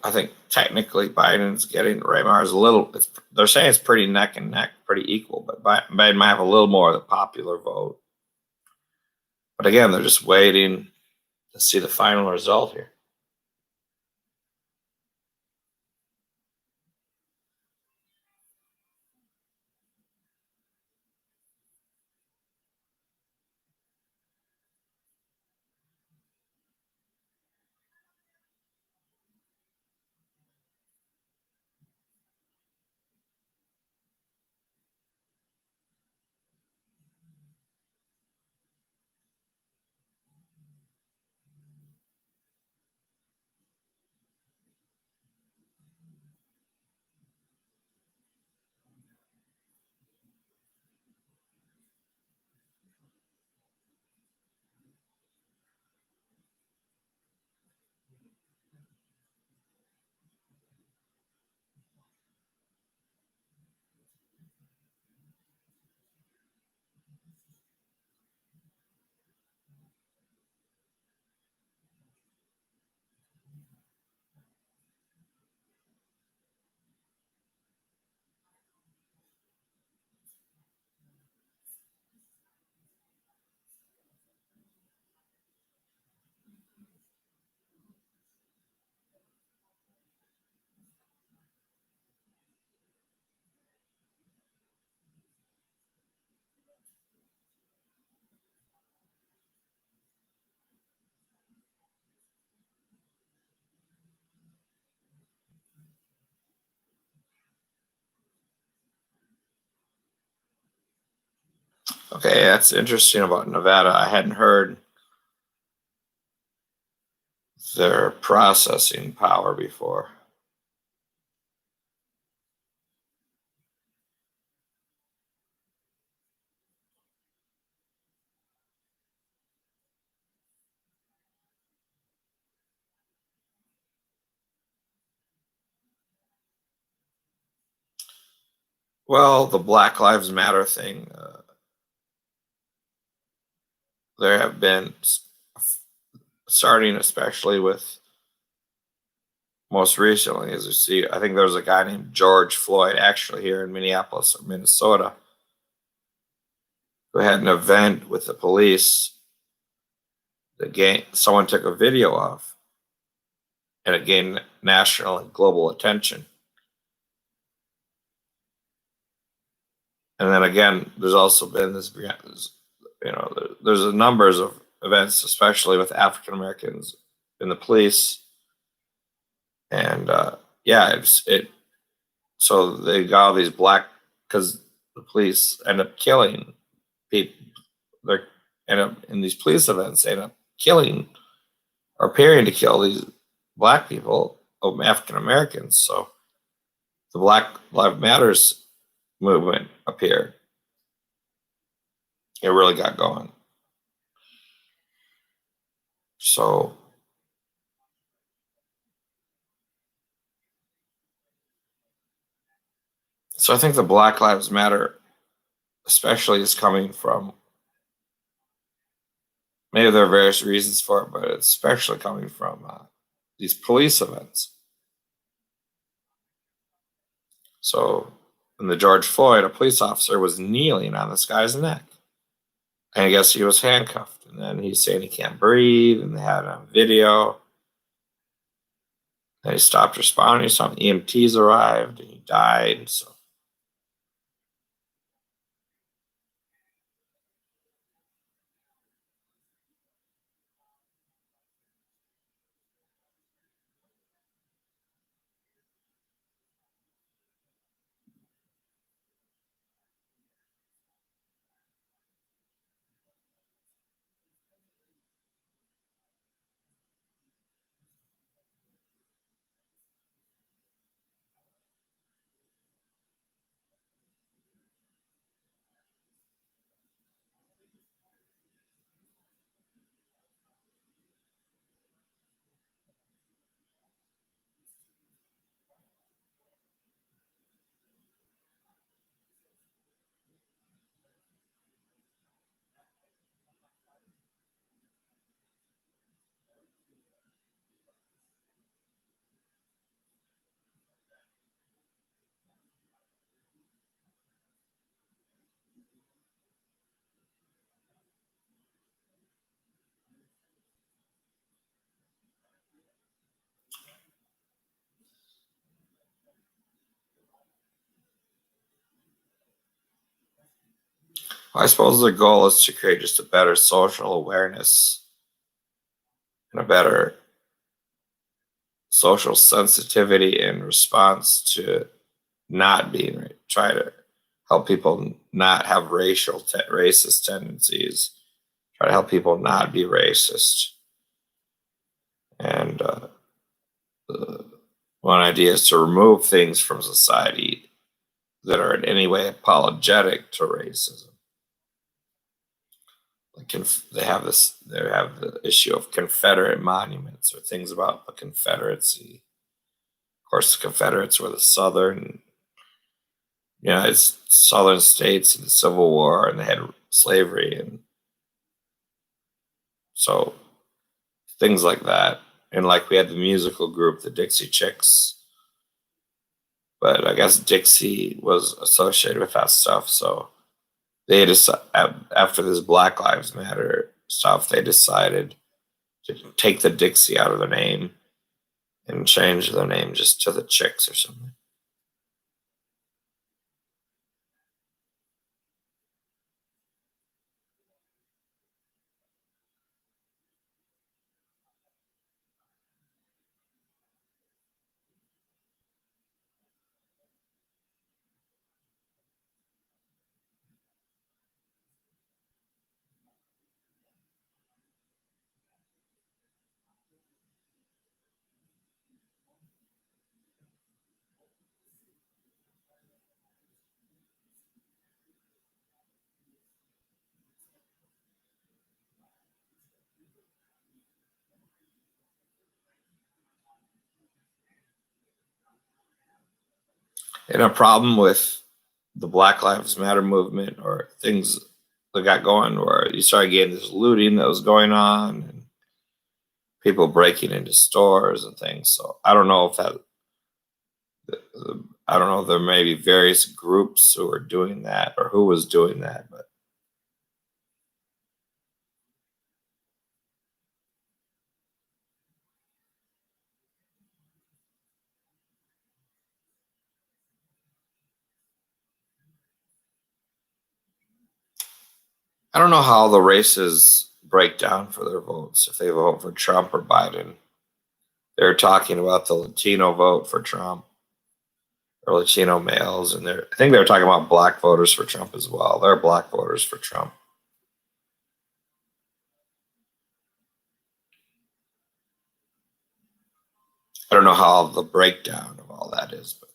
I think technically Biden's getting Raymar's a little. They're saying it's pretty neck and neck, pretty equal, but Biden might have a little more of the popular vote. But again, they're just waiting to see the final result here. Okay, that's interesting about Nevada. I hadn't heard their processing power before. Well, the Black Lives Matter thing, there have been, starting especially with most recently, as you see, I think there was a guy named George Floyd actually here in Minneapolis or Minnesota who had an event with the police. Someone took a video of, and it gained national and global attention. And then again, there's also been this, there's a numbers of events, especially with African Americans in the police, and yeah, it. So they got all these black because the police end up killing people. They end up in these police events. They end up killing or appearing to kill these black people, African Americans. So the Black Lives Matters movement appeared. It really got going. So I think the Black Lives Matter, especially, is coming from, maybe there are various reasons for it, but it's especially coming from these police events. So in the George Floyd, a police officer was kneeling on this guy's neck. And I guess he was handcuffed. And then he's saying he can't breathe, and they had it on video. Then he stopped responding. Some EMTs arrived, and he died. So I suppose the goal is to create just a better social awareness and a better social sensitivity in response to not being try to help people not have racist tendencies, try to help people not be racist. And the one idea is to remove things from society that are in any way apologetic to racism. Like they have the issue of Confederate monuments or things about the Confederacy. Of course, the Confederates were the southern states in the Civil War, and they had slavery, and so things like that. And like we had the musical group, the Dixie Chicks, but I guess Dixie was associated with that stuff. So they after this Black Lives Matter stuff, they decided to take the Dixie out of their name and change their name just to the Chicks or something. And a problem with the Black Lives Matter movement or things that got going where you started getting this looting that was going on and people breaking into stores and things. So I don't know if I don't know, there may be various groups who are doing that or who was doing that, but I don't know how the races break down for their votes if they vote for Trump or Biden. They're talking about the Latino vote for Trump or Latino males, and I think they were talking about black voters for Trump as well. There are black voters for Trump. I don't know how the breakdown of all that is, but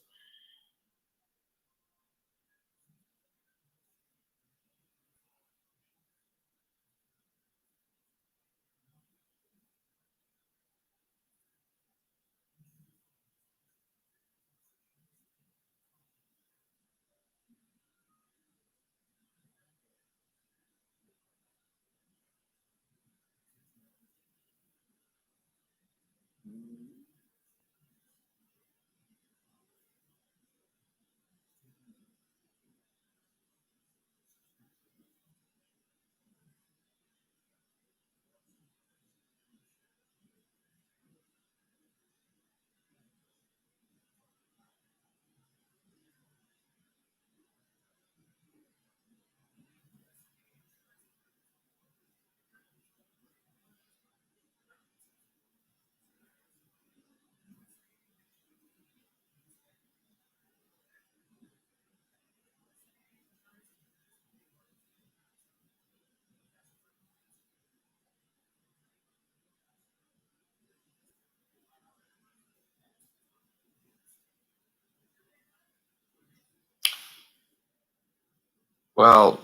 well,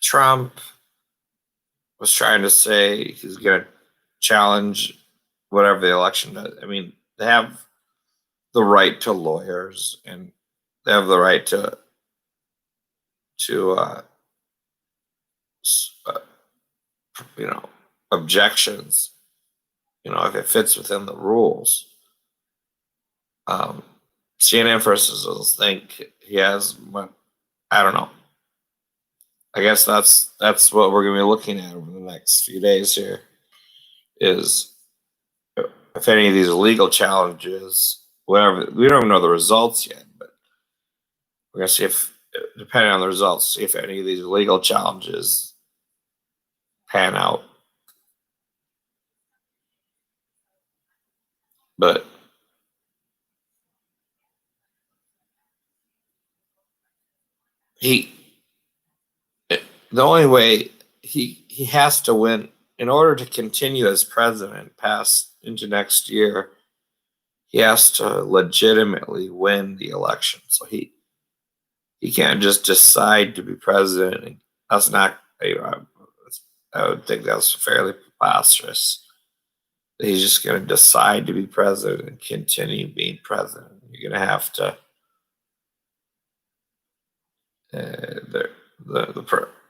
Trump was trying to say he's going to challenge whatever the election does. I mean, they have the right to lawyers and they have the right to uh, objections. If it fits within the rules. Um, CNN, for instance, will think he has. I don't know. I guess that's what we're going to be looking at over the next few days here. Is if any of these legal challenges, whatever, we don't even know the results yet, but we're going to see if depending on the results, see if any of these legal challenges pan out. But he, the only way he has to win in order to continue as president past into next year, he has to legitimately win the election. So he can't just decide to be president. That's not, I would think that's fairly preposterous. He's just going to decide to be president and continue being president. You're going to have to,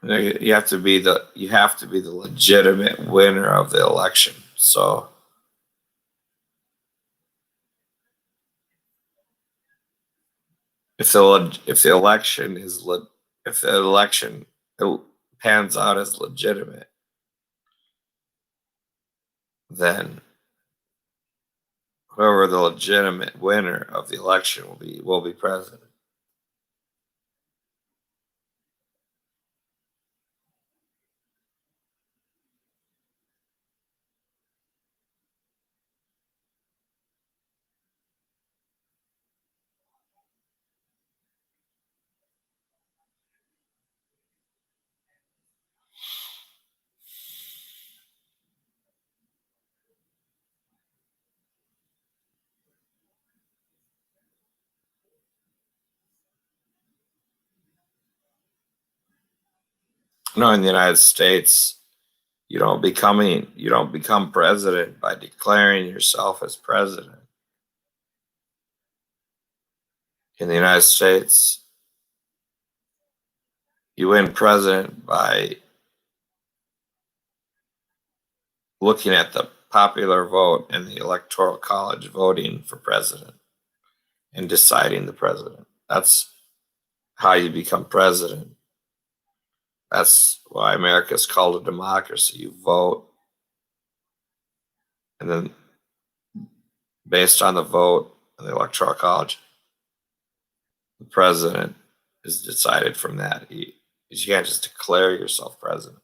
you have to be the legitimate winner of the election. So if the election pans out as legitimate, then whoever the legitimate winner of the election will be president. No, in the United States, you don't become president by declaring yourself as president. In the United States, you win president by looking at the popular vote and the electoral college voting for president and deciding the president. That's how you become president. That's why America is called a democracy. You vote, and then based on the vote and the electoral college, the president is decided from that. You can't just declare yourself president.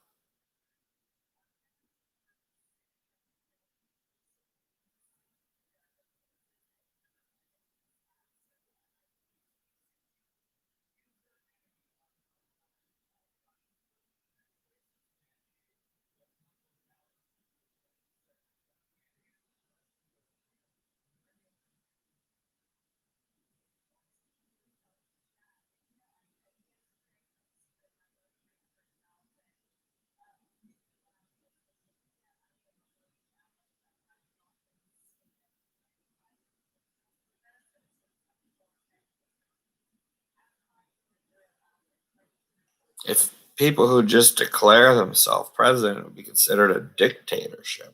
If people who just declare themselves president would be considered a dictatorship.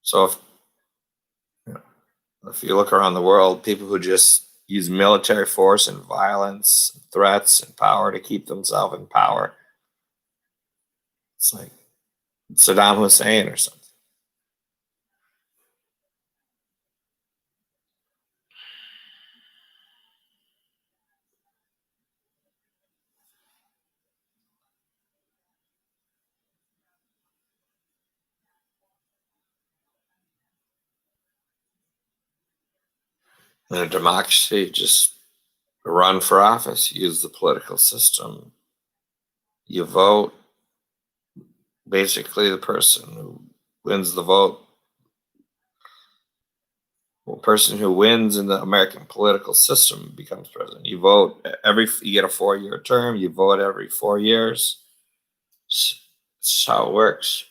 So if you look around the world, people who just use military force and violence, and threats, and power to keep themselves in power, it's like Saddam Hussein or something. In a democracy, just run for office, use the political system. You vote. Basically, the person who wins the vote, the person who wins in the American political system becomes president. You vote you get a 4-year term. You vote every 4 years. It's how it works.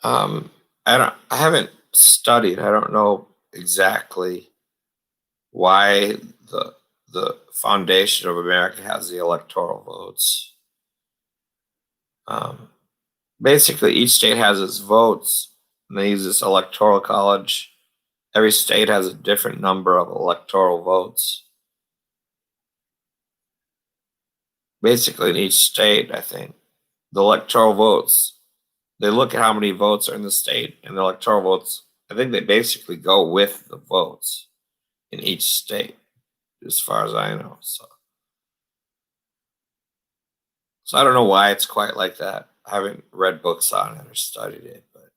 I haven't studied. I don't know exactly why the foundation of America has the electoral votes. Um, Basically, each state has its votes, and they use this electoral college. Every state has a different number of electoral votes. Basically, in each state, I think the electoral votes, they look at how many votes are in the state, and the electoral votes, I think they basically go with the votes in each state, as far as I know. So I don't know why it's quite like that. I haven't read books on it or studied it, but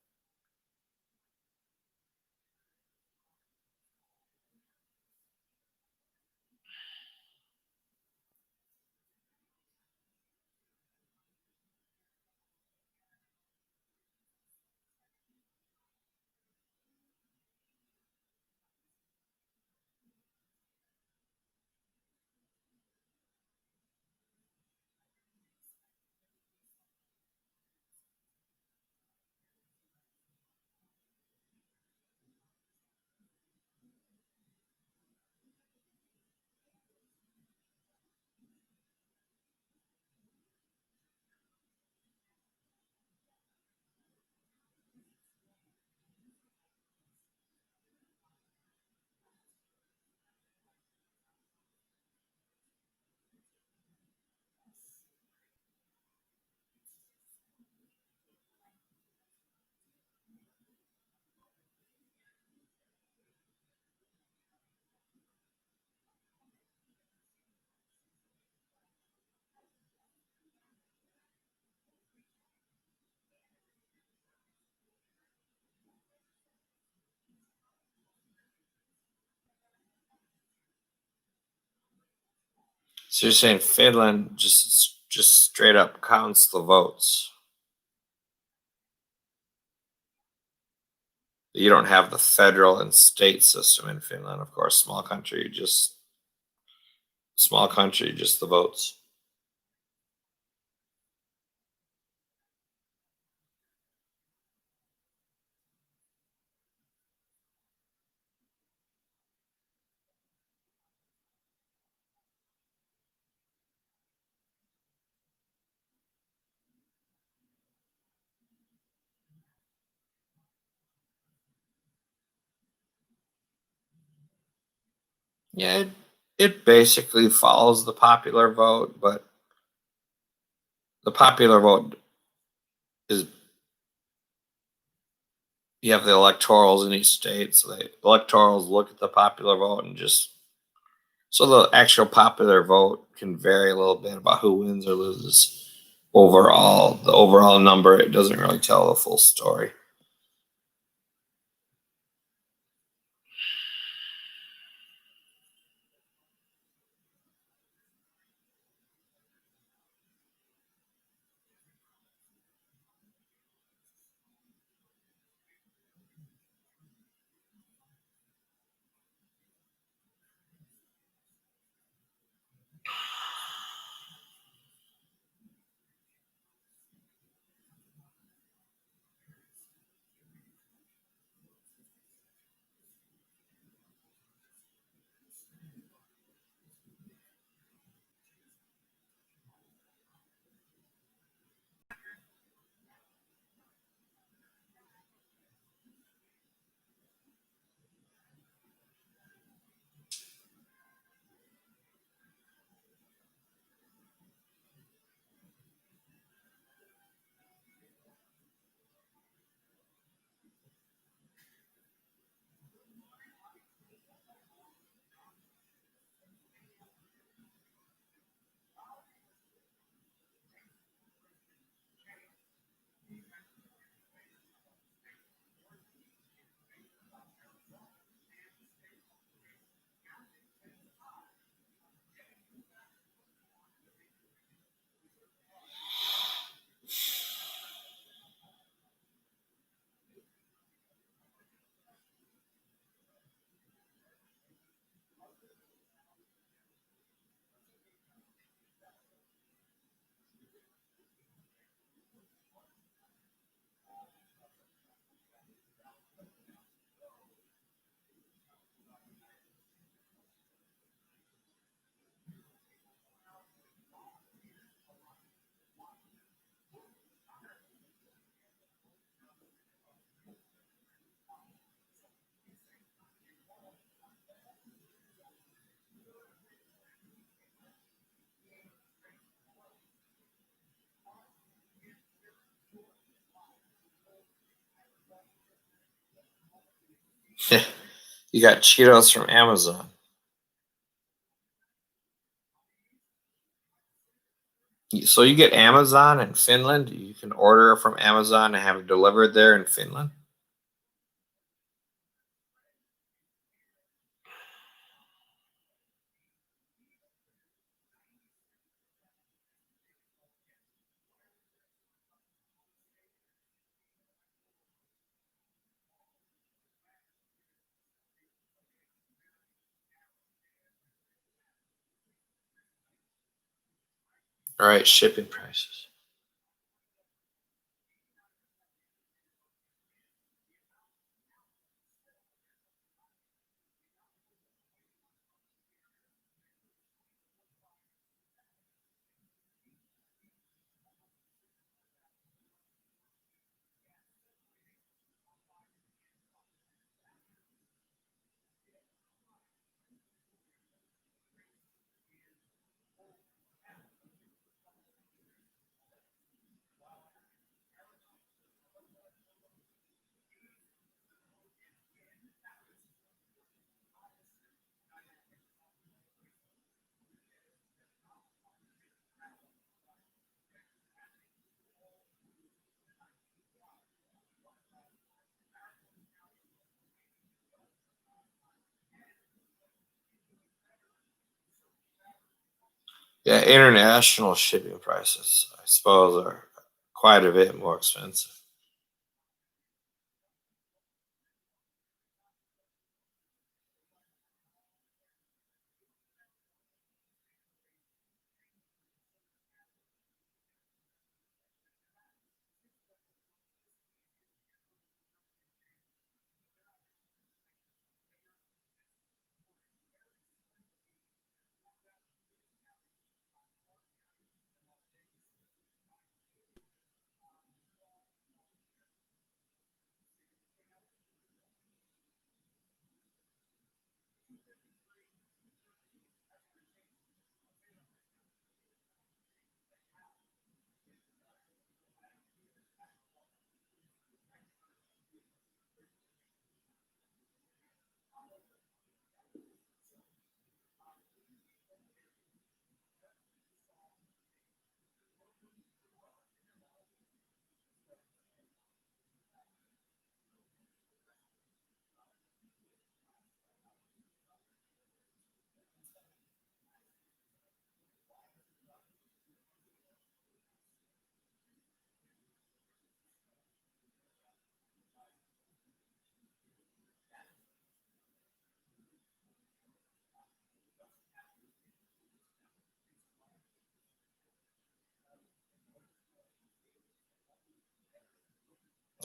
so you're saying Finland just straight up counts the votes. You don't have the federal and state system in Finland, of course. Small country, just the votes. Yeah, it basically follows the popular vote, but the popular vote is you have the electorals in each state, so the electorals look at the popular vote and just so the actual popular vote can vary a little bit about who wins or loses. Overall, the overall number it doesn't really tell the full story. You got Cheetos from Amazon. So you get Amazon in Finland. You can order from Amazon and have it delivered there in Finland. All right, shipping prices. Yeah, international shipping prices, I suppose, are quite a bit more expensive.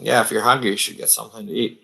Yeah, if you're hungry, you should get something to eat.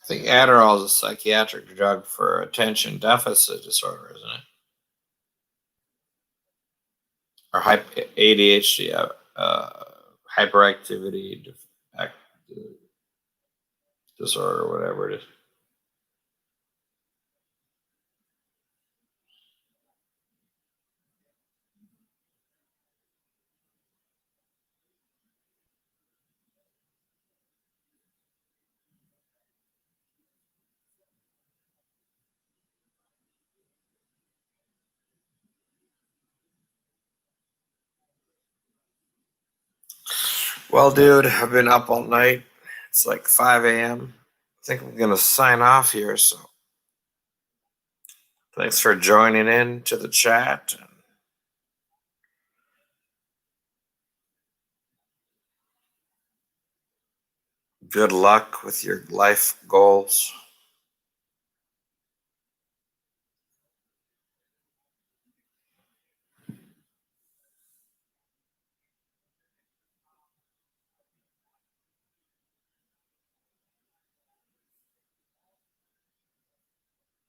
I think Adderall is a psychiatric drug for attention deficit disorder, isn't it? Or ADHD, hyperactivity disorder, whatever it is. Well, dude, I've been up all night. It's like 5 a.m. I think I'm gonna sign off here. So thanks for joining in to the chat. Good luck with your life goals.